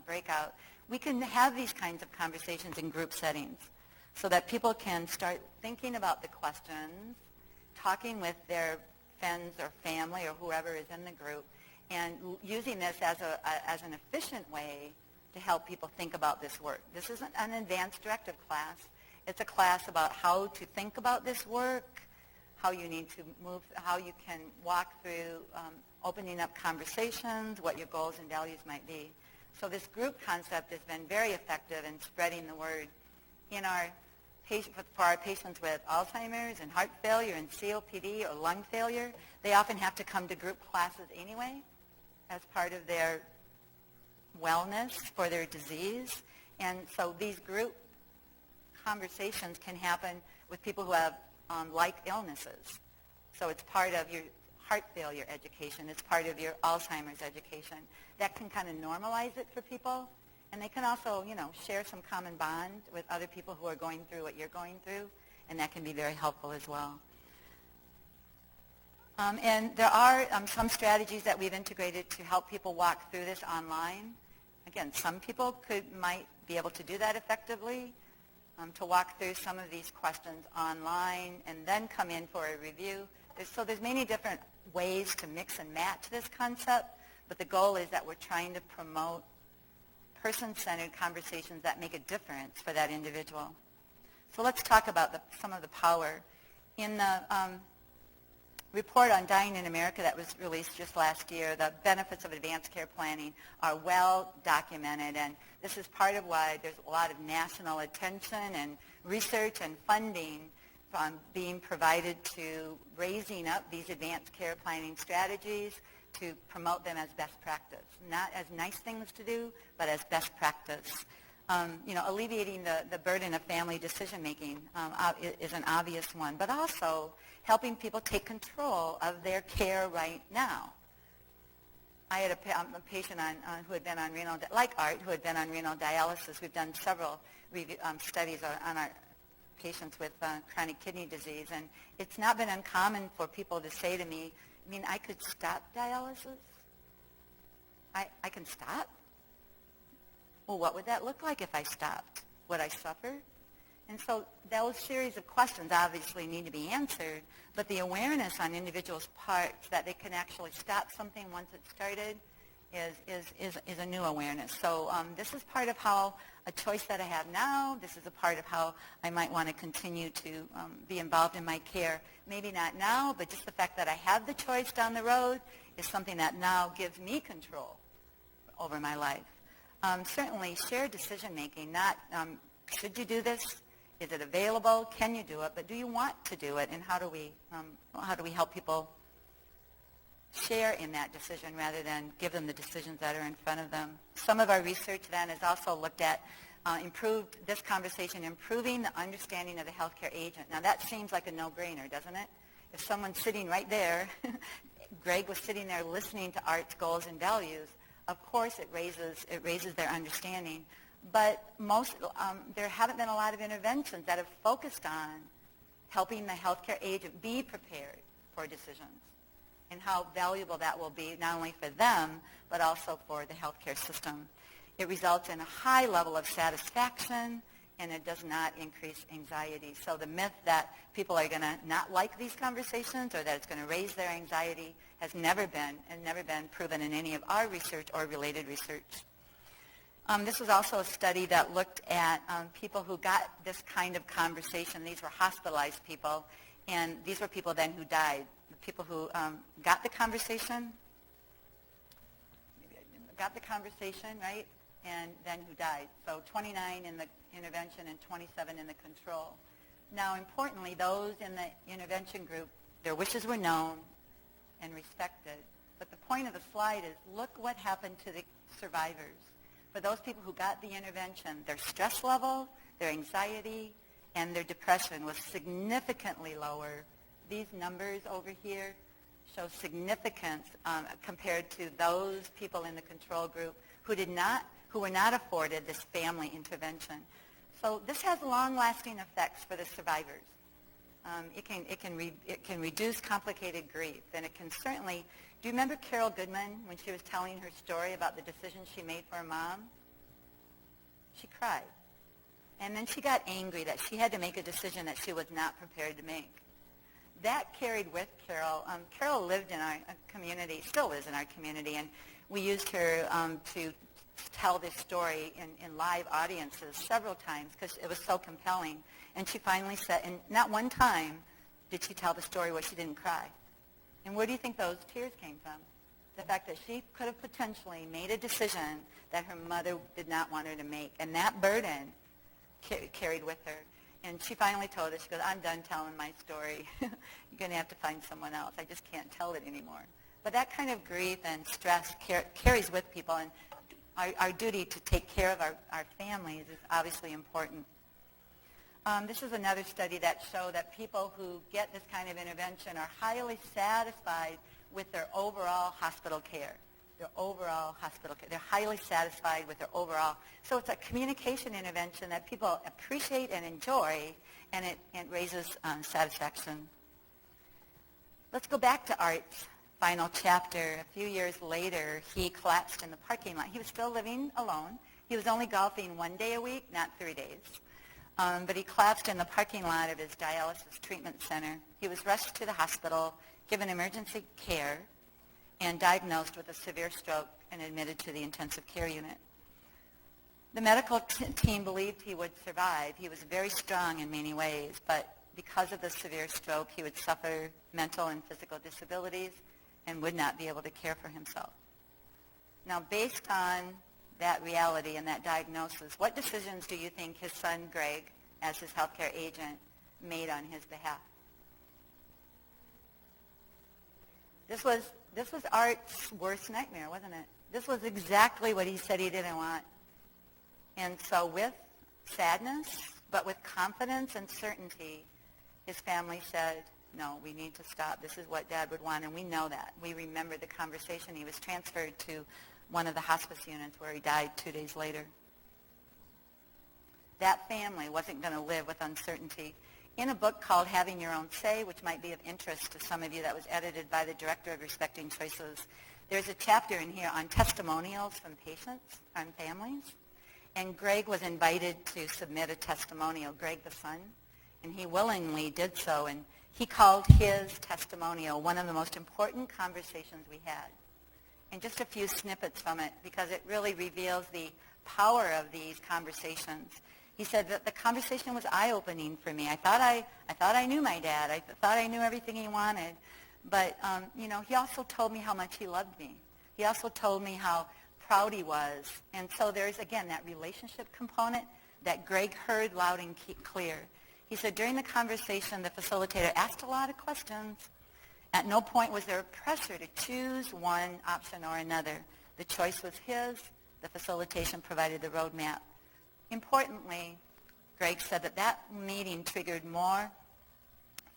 breakout. We can have these kinds of conversations in group settings so that people can start thinking about the questions, talking with their friends or family or whoever is in the group, and using this as an efficient way to help people think about this work. This isn't an advanced directive class. It's a class about how to think about this work, how you need to move, how you can walk through opening up conversations, what your goals and values might be. So this group concept has been very effective in spreading the word. For our patients with Alzheimer's and heart failure and COPD or lung failure, they often have to come to group classes anyway as part of their wellness for their disease. And so these group conversations can happen with people who have like illnesses. So it's part of your heart failure education. It's part of your Alzheimer's education. That can kind of normalize it for people. And they can also, share some common bond with other people who are going through what you're going through. And that can be very helpful as well. And there are some strategies that we've integrated to help people walk through this online. Again, some people might be able to do that effectively, to walk through some of these questions online and then come in for a review. There's many different ways to mix and match this concept, but the goal is that we're trying to promote person-centered conversations that make a difference for that individual. So let's talk about some of the power. In the report on Dying in America that was released just last year, the benefits of advanced care planning are well documented, and this is part of why there's a lot of national attention and research and funding being provided to raising up these advanced care planning strategies to promote them as best practice. Not as nice things to do, but as best practice. Alleviating the burden of family decision-making is an obvious one, but also helping people take control of their care right now. I had a patient who had been on renal, like Art, who had been on renal dialysis. We've done several studies on our patients with chronic kidney disease, and it's not been uncommon for people to say to me, I could stop dialysis? I can stop? Well, what would that look like if I stopped? Would I suffer? And so those series of questions obviously need to be answered, but the awareness on individuals' parts that they can actually stop something once it's started is a new awareness. So this is part of how a choice that I have now. This is a part of how I might want to continue to be involved in my care. Maybe not now, but just the fact that I have the choice down the road is something that now gives me control over my life. Certainly shared decision-making, not should you do this? Is it available? Can you do it? But do you want to do it? And how do we help people share in that decision rather than give them the decisions that are in front of them? Some of our research then has also looked at improving the understanding of the healthcare agent. Now that seems like a no-brainer, doesn't it? If someone's sitting right there, Greg was sitting there listening to Art's goals and values, of course it raises their understanding. But there haven't been a lot of interventions that have focused on helping the healthcare agent be prepared for decisions and how valuable that will be not only for them, but also for the healthcare system. It results in a high level of satisfaction, and it does not increase anxiety. So the myth that people are going to not like these conversations or that it's going to raise their anxiety has never been proven in any of our research or related research. This was also a study that looked at people who got this kind of conversation. These were hospitalized people, and these were people then who died. The people who got the conversation, right, and then who died. So 29 in the intervention and 27 in the control. Now, importantly, those in the intervention group, their wishes were known and respected. But the point of the slide is look what happened to the survivors. For those people who got the intervention, their stress level, their anxiety, and their depression was significantly lower these numbers over here show significance compared to those people in the control group who were not afforded this family intervention. So this has long-lasting effects for the survivors. It can reduce complicated grief, and it can certainly. Do you remember Carol Goodman when she was telling her story about the decision she made for her mom? She cried, and then she got angry that she had to make a decision that she was not prepared to make. That carried with Carol. Carol lived in our community, still lives in our community, and we used her to tell this story in live audiences several times because it was so compelling. And she finally said, and not one time did she tell the story where she didn't cry. And where do you think those tears came from? The fact that she could have potentially made a decision that her mother did not want her to make. And that burden carried with her. And she finally told us, she goes, I'm done telling my story. You're going to have to find someone else. I just can't tell it anymore. But that kind of grief and stress carries with people. And our duty to take care of our families is obviously important. This is another study that showed that people who get this kind of intervention are highly satisfied with their overall hospital care. They're highly satisfied with their overall. So it's a communication intervention that people appreciate and enjoy, and it raises satisfaction. Let's go back to Art's final chapter. A few years later, he collapsed in the parking lot. He was still living alone. He was only golfing 1 day a week, not 3 days. But he collapsed in the parking lot of his dialysis treatment center. He was rushed to the hospital, given emergency care, and diagnosed with a severe stroke and admitted to the intensive care unit. The medical team believed he would survive. He was very strong in many ways, but because of the severe stroke, he would suffer mental and physical disabilities and would not be able to care for himself. Now, based on that reality and that diagnosis, what decisions do you think his son, Greg, as his healthcare agent, made on his behalf? This was Art's worst nightmare, wasn't it? This was exactly what he said he didn't want. And so with sadness, but with confidence and certainty, his family said, no, we need to stop. This is what Dad would want, and we know that. We remember the conversation. He was transferred to one of the hospice units where he died 2 days later. That family wasn't going to live with uncertainty. In a book called Having Your Own Say, which might be of interest to some of you, that was edited by the director of Respecting Choices, there's a chapter in here on testimonials from patients and families. And Greg was invited to submit a testimonial, Greg the son, and he willingly did so. And he called his testimonial one of the most important conversations we had. And just a few snippets from it, because it really reveals the power of these conversations. He said that the conversation was eye-opening for me. I thought I knew my dad. I thought I knew everything he wanted. But, he also told me how much he loved me. He also told me how proud he was. And so there's, again, that relationship component that Greg heard loud and clear. He said during the conversation, the facilitator asked a lot of questions. At no point was there a pressure to choose one option or another. The choice was his. The facilitation provided the roadmap. Importantly, Greg said that meeting triggered more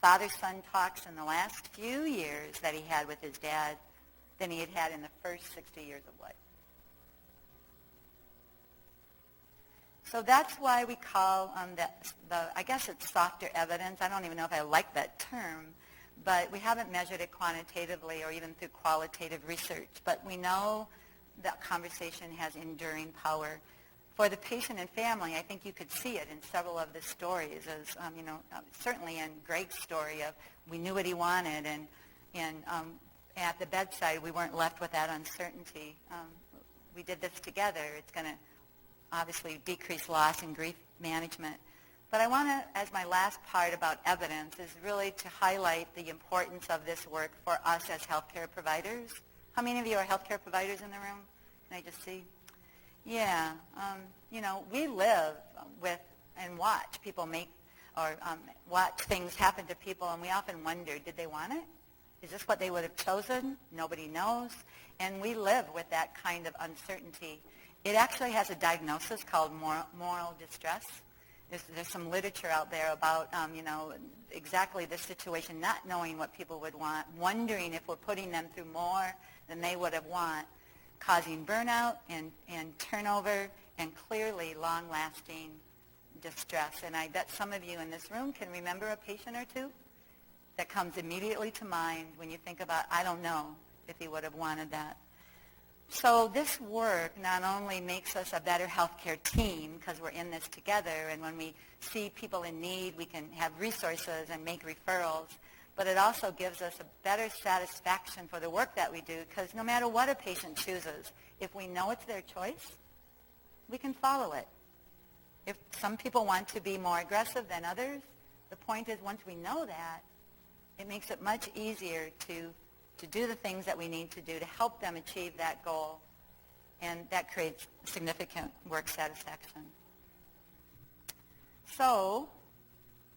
father-son talks in the last few years that he had with his dad than he had had in the first 60 years of life. So that's why we call I guess it's softer evidence. I don't even know if I like that term, but we haven't measured it quantitatively or even through qualitative research. But we know that conversation has enduring power. For the patient and family, I think you could see it in several of the stories, as certainly in Greg's story of we knew what he wanted, and at the bedside we weren't left with that uncertainty. We did this together. It's going to obviously decrease loss and grief management. But I want to, as my last part about evidence, is really to highlight the importance of this work for us as healthcare providers. How many of you are healthcare providers in the room? Can I just see? Yeah. We live with and watch people watch things happen to people, and we often wonder, did they want it? Is this what they would have chosen? Nobody knows. And we live with that kind of uncertainty. It actually has a diagnosis called moral distress. there's some literature out there about, exactly this situation, not knowing what people would want, wondering if we're putting them through more than they would have want, causing burnout and turnover and clearly long-lasting distress. And I bet some of you in this room can remember a patient or two that comes immediately to mind when you think about, I don't know if he would have wanted that. So this work not only makes us a better healthcare team because we're in this together, and when we see people in need, we can have resources and make referrals, but it also gives us a better satisfaction for the work that we do, because no matter what a patient chooses, if we know it's their choice, we can follow it. If some people want to be more aggressive than others, the point is once we know that, it makes it much easier to do the things that we need to do to help them achieve that goal, and that creates significant work satisfaction. So,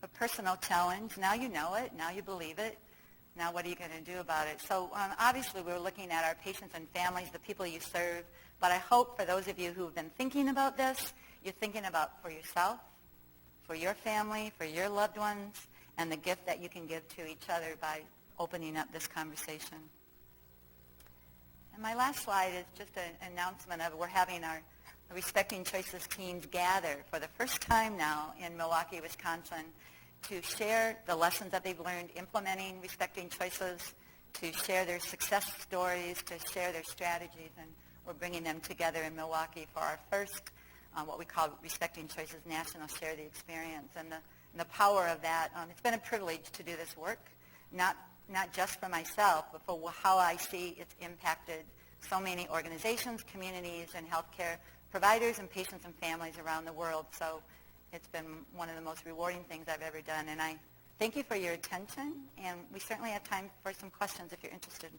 a personal challenge, now you know it, now you believe it, now what are you going to do about it? So obviously we're looking at our patients and families, the people you serve, but I hope for those of you who have been thinking about this, you're thinking about for yourself, for your family, for your loved ones, and the gift that you can give to each other by opening up this conversation. And my last slide is just an announcement of we're having our Respecting Choices teams gather for the first time now in Milwaukee, Wisconsin, to share the lessons that they've learned implementing Respecting Choices, to share their success stories, to share their strategies, and we're bringing them together in Milwaukee for our first, what we call Respecting Choices National Share the Experience. And the power of that, it's been a privilege to do this work, not just for myself, but for how I see it's impacted so many organizations, communities, and healthcare providers and patients and families around the world. So it's been one of the most rewarding things I've ever done. And I thank you for your attention, and we certainly have time for some questions if you're interested.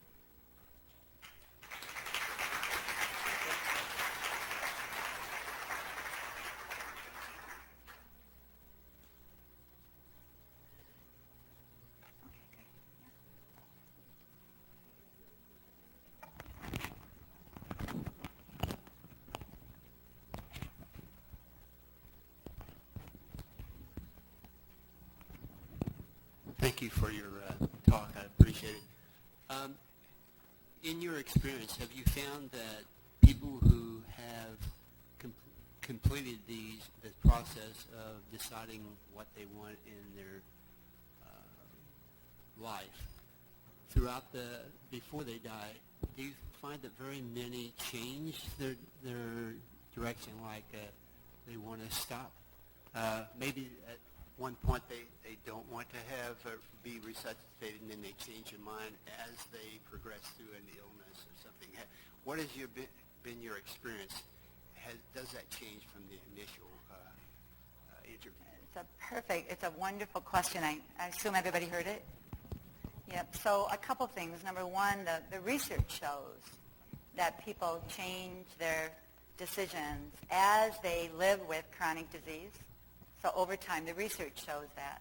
Thank you for your talk. I appreciate it. In your experience, have you found that people who have completed the process of deciding what they want in their life before they die, do you find that very many change their direction, like they want to stop? Maybe at one point they don't want to be resuscitated, and then they change their mind as they progress through an illness or something. What has been your experience? Does that change from the initial interview? It's a wonderful question. I assume everybody heard it? Yep. So a couple things. Number one, the research shows that people change their decisions as they live with chronic disease. So over time, the research shows that.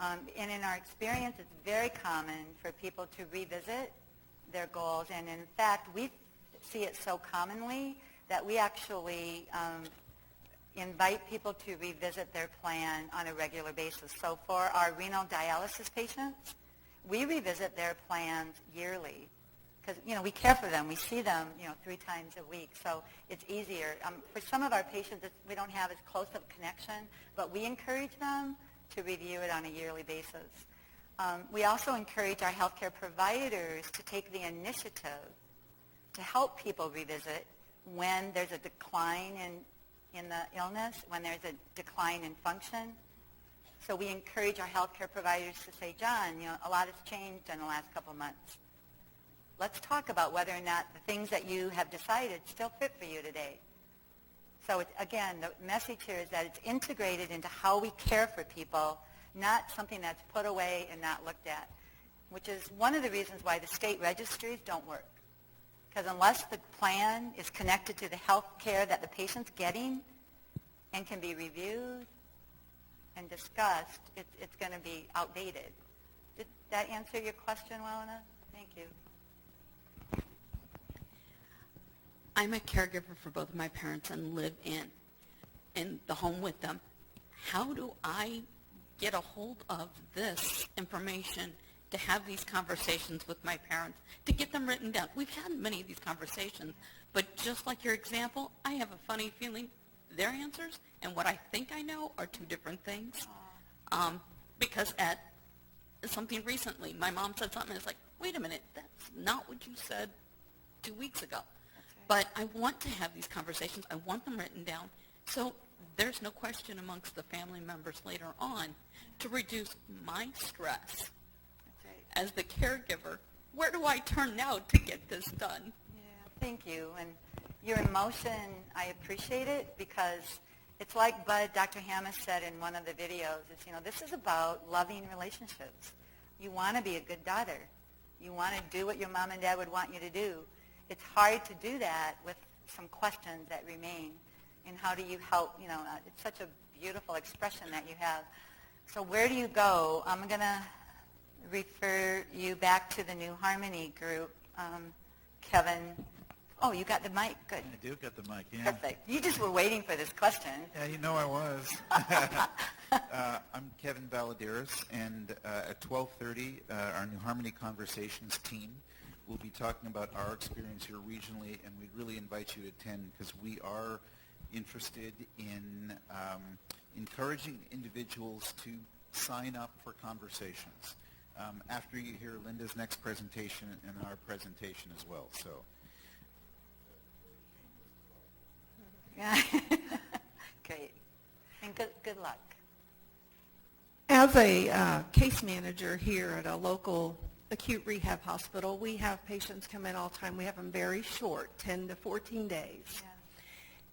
And in our experience, it's very common for people to revisit their goals. And in fact, we see it so commonly that we actually invite people to revisit their plan on a regular basis. So for our renal dialysis patients, we revisit their plans yearly because, we care for them. We see them, 3 times a week. So it's easier. For some of our patients, we don't have as close of a connection, but we encourage them to review it on a yearly basis. We also encourage our healthcare providers to take the initiative to help people revisit when there's a decline in the illness, when there's a decline in function. So we encourage our healthcare providers to say, John, a lot has changed in the last couple of months. Let's talk about whether or not the things that you have decided still fit for you today. So again, the message here is that it's integrated into how we care for people, not something that's put away and not looked at, which is one of the reasons why the state registries don't work. Because unless the plan is connected to the health care that the patient's getting and can be reviewed and discussed, it's going to be outdated. Did that answer your question well enough? Thank you. I'm a caregiver for both of my parents and live in the home with them. how do I get a hold of this information to have these conversations with my parents, to get them written down? We've had many of these conversations, but just like your example, I have a funny feeling their answers and what I think I know are two different things. Because at something recently, my mom said something, and it's like, wait a minute, that's not what you said 2 weeks ago. But I want to have these conversations. I want them written down. So there's no question amongst the family members later on to reduce my stress as the caregiver. Where do I turn now to get this done? Yeah, thank you. And your emotion, I appreciate it, because it's like Dr. Hammis said in one of the videos. It's, this is about loving relationships. You want to be a good daughter. You want to do what your mom and dad would want you to do. It's hard to do that with some questions that remain. And how do you help? It's such a beautiful expression that you have. So where do you go? I'm going to refer you back to the New Harmony group. Kevin. Oh, you got the mic. Good. I do get the mic, yeah. Perfect. You just were waiting for this question. Yeah, I was. I'm Kevin Valadiris, and at 12:30, our New Harmony Conversations team will be talking about our experience here regionally, and we'd really invite you to attend because we are interested in encouraging individuals to sign up for conversations after you hear Linda's next presentation and our presentation as well. So. Yeah. Great. And good luck. As a case manager here at a local acute rehab hospital, we have patients come in all the time. We have them very short, 10 to 14 days.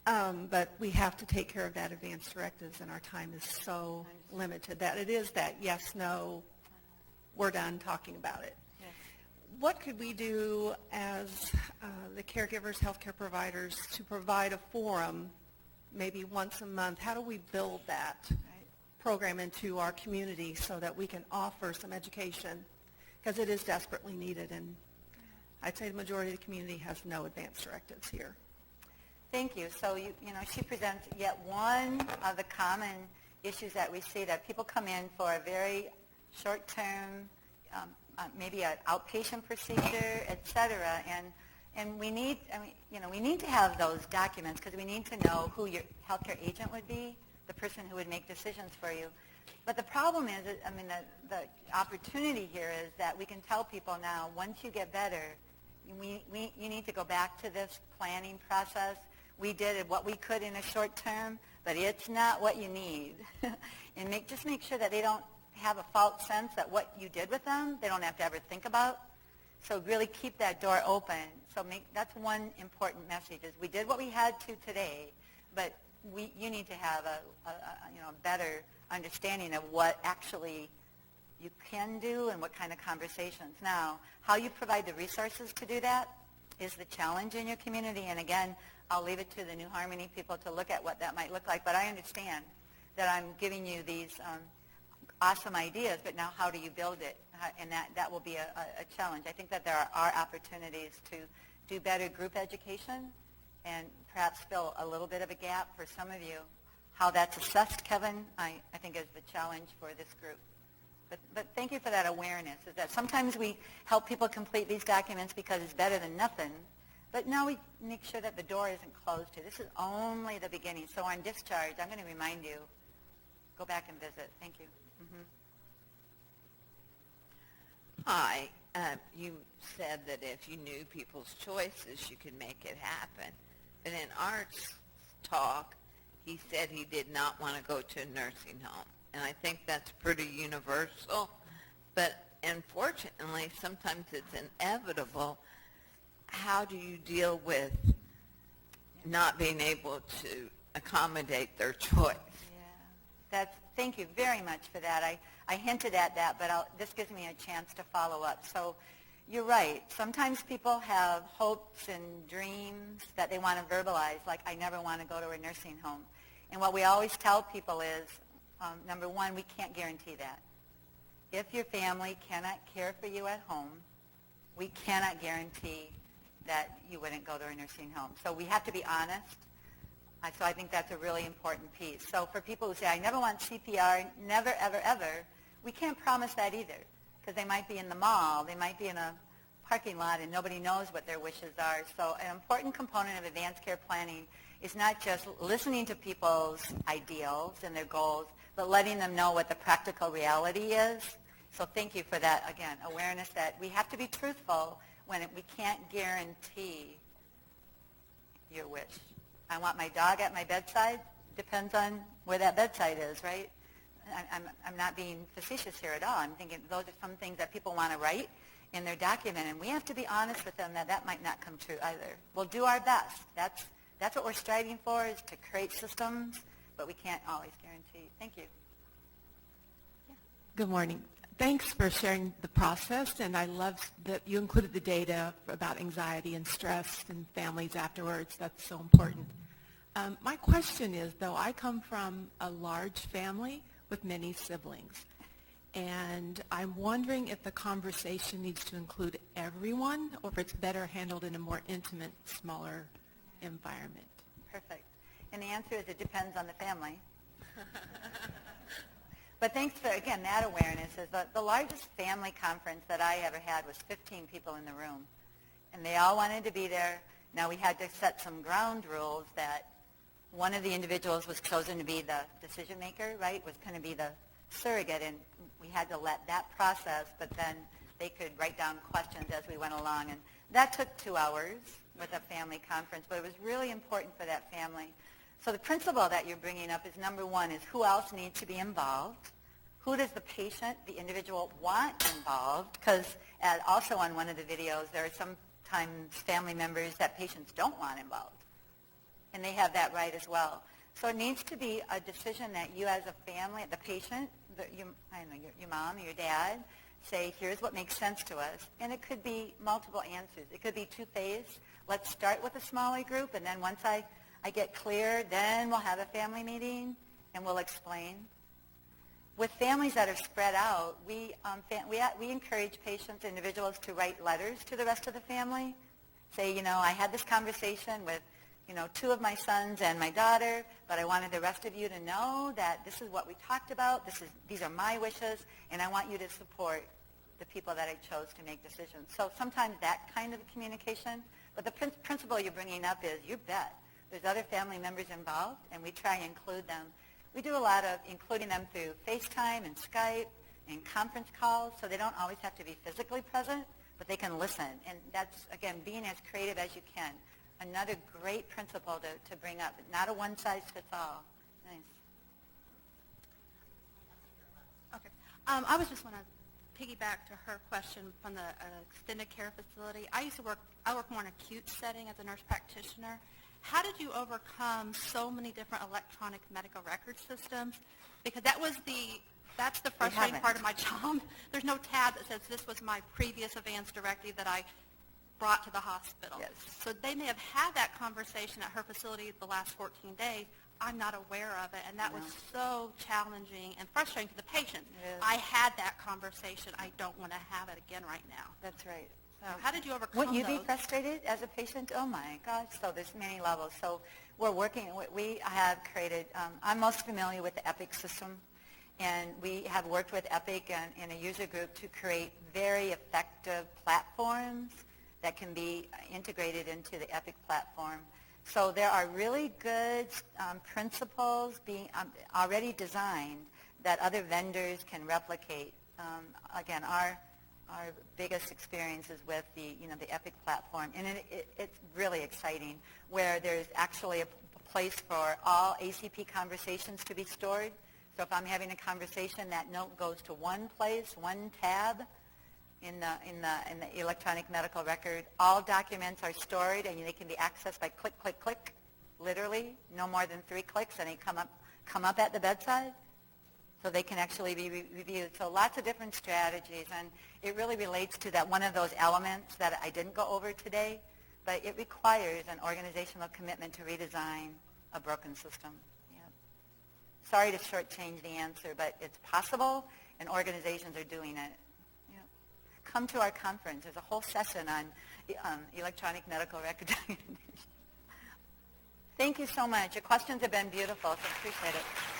Yeah. But we have to take care of that advance directives, and our time is so limited that it is that yes, no, we're done talking about it. Yes. What could we do as the caregivers, healthcare providers, to provide a forum maybe once a month? How do we build that program into our community so that we can offer some education? Because it is desperately needed, and I'd say the majority of the community has no advance directives here. Thank you. So, she presents yet one of the common issues that we see, that people come in for a very short-term, maybe an outpatient procedure, et cetera, and we need to have those documents because we need to know who your healthcare agent would be, the person who would make decisions for you. But the problem is, the opportunity here is that we can tell people now, once you get better, you need to go back to this planning process. We did what we could in a short term, but it's not what you need. And just make sure that they don't have a false sense that what you did with them, they don't have to ever think about. So really keep that door open. So that's one important message, is we did what we had to today, but you need to have a better understanding of what actually you can do and what kind of conversations. Now, how you provide the resources to do that is the challenge in your community. And again, I'll leave it to the New Harmony people to look at what that might look like. But I understand that I'm giving you these awesome ideas, but now how do you build it? And that will be a challenge. I think that there are opportunities to do better group education and perhaps fill a little bit of a gap for some of you. How that's assessed, Kevin, I think is the challenge for this group. But thank you for that awareness, is that sometimes we help people complete these documents because it's better than nothing, but now we make sure that the door isn't closed to. This is only the beginning. So on discharge, I'm going to remind you, go back and visit. Thank you. Mm-hmm. Hi. You said that if you knew people's choices, you could make it happen. But in Art's talk, he said he did not want to go to a nursing home. And I think that's pretty universal. But unfortunately, sometimes it's inevitable. How do you deal with not being able to accommodate their choice? Yeah. Thank you very much for that. I hinted at that, but this gives me a chance to follow up. So you're right. Sometimes people have hopes and dreams that they want to verbalize, like, I never want to go to a nursing home. And what we always tell people is, number one, we can't guarantee that. If your family cannot care for you at home, we cannot guarantee that you wouldn't go to a nursing home. So we have to be honest. So I think that's a really important piece. So for people who say, I never want CPR, never, ever, ever, we can't promise that either, because they might be in the mall, they might be in a parking lot, and nobody knows what their wishes are. So an important component of advanced care planning is not just listening to people's ideals and their goals, but letting them know what the practical reality is. So thank you for that, again, awareness that we have to be truthful when we can't guarantee your wish. I want my dog at my bedside. Depends on where that bedside is, right? I'm not being facetious here at all. I'm thinking those are some things that people want to write in their document, and we have to be honest with them that that might not come true either. We'll do our best. That's what we're striving for, is to create systems, but we can't always guarantee. Thank you. Yeah. Good morning. Thanks for sharing the process, and I love that you included the data about anxiety and stress and families afterwards. That's so important. My question is, though, I come from a large family with many siblings, and I'm wondering if the conversation needs to include everyone or if it's better handled in a more intimate, smaller environment. Perfect. And the answer is it depends on the family. But thanks for, again, that awareness. Is the largest family conference that I ever had was 15 people in the room. And they all wanted to be there. Now, we had to set some ground rules that one of the individuals was chosen to be the decision maker, right, was going to be the surrogate. And we had to let that process, but then they could write down questions as we went along. And that took 2 hours with a family conference, but it was really important for that family. So the principle that you're bringing up is, number one, is who else needs to be involved? Who does the patient, the individual, want involved? Because also on one of the videos, there are sometimes family members that patients don't want involved. And they have that right as well. So it needs to be a decision that you as a family, the patient, your mom or your dad, say, here's what makes sense to us. And it could be multiple answers. It could be two-phase. Let's start with a smaller group, and then once I get clear, then we'll have a family meeting, and we'll explain. With families that are spread out, we encourage patients, individuals, to write letters to the rest of the family. Say, I had this conversation with, 2 of my sons and my daughter, but I wanted the rest of you to know that this is what we talked about. These are my wishes, and I want you to support the people that I chose to make decisions. So sometimes that kind of communication. But the principle you're bringing up is, you bet, there's other family members involved, and we try and include them. We do a lot of including them through FaceTime and Skype and conference calls, so they don't always have to be physically present, but they can listen. And that's, again, being as creative as you can. Another great principle to bring up, not a one-size-fits-all. Nice. Okay. I was just want to piggyback to her question from the extended care facility. I work more in an acute setting as a nurse practitioner. How did you overcome so many different electronic medical record systems? Because that's the frustrating part of my job. There's no tab that says this was my previous advance directive that I brought to the hospital. Yes. So they may have had that conversation at her facility the last 14 days. I'm not aware of it, and that was so challenging and frustrating to the patient. I had that conversation. I don't want to have it again right now. That's right. So how did you overcome Wouldn't you those? be frustrated as a patient? Oh, my gosh. So there's many levels. So we have created, I'm most familiar with the EPIC system, and we have worked with EPIC in a user group to create very effective platforms that can be integrated into the EPIC platform. So there are really good principles being already designed that other vendors can replicate. Again, our biggest experience is with the EPIC platform, and it's really exciting, where there's actually a place for all ACP conversations to be stored. So if I'm having a conversation, that note goes to one place, one tab in the electronic medical record. All documents are stored, and they can be accessed by click, click, click, literally, no more than 3 clicks, and they come up at the bedside. So they can actually be reviewed. So lots of different strategies, and it really relates to that one of those elements that I didn't go over today, but it requires an organizational commitment to redesign a broken system. Yeah. Sorry to shortchange the answer, but it's possible, and organizations are doing it. Yeah. Come to our conference. There's a whole session on electronic medical record documentation. Thank you so much. Your questions have been beautiful, so appreciate it.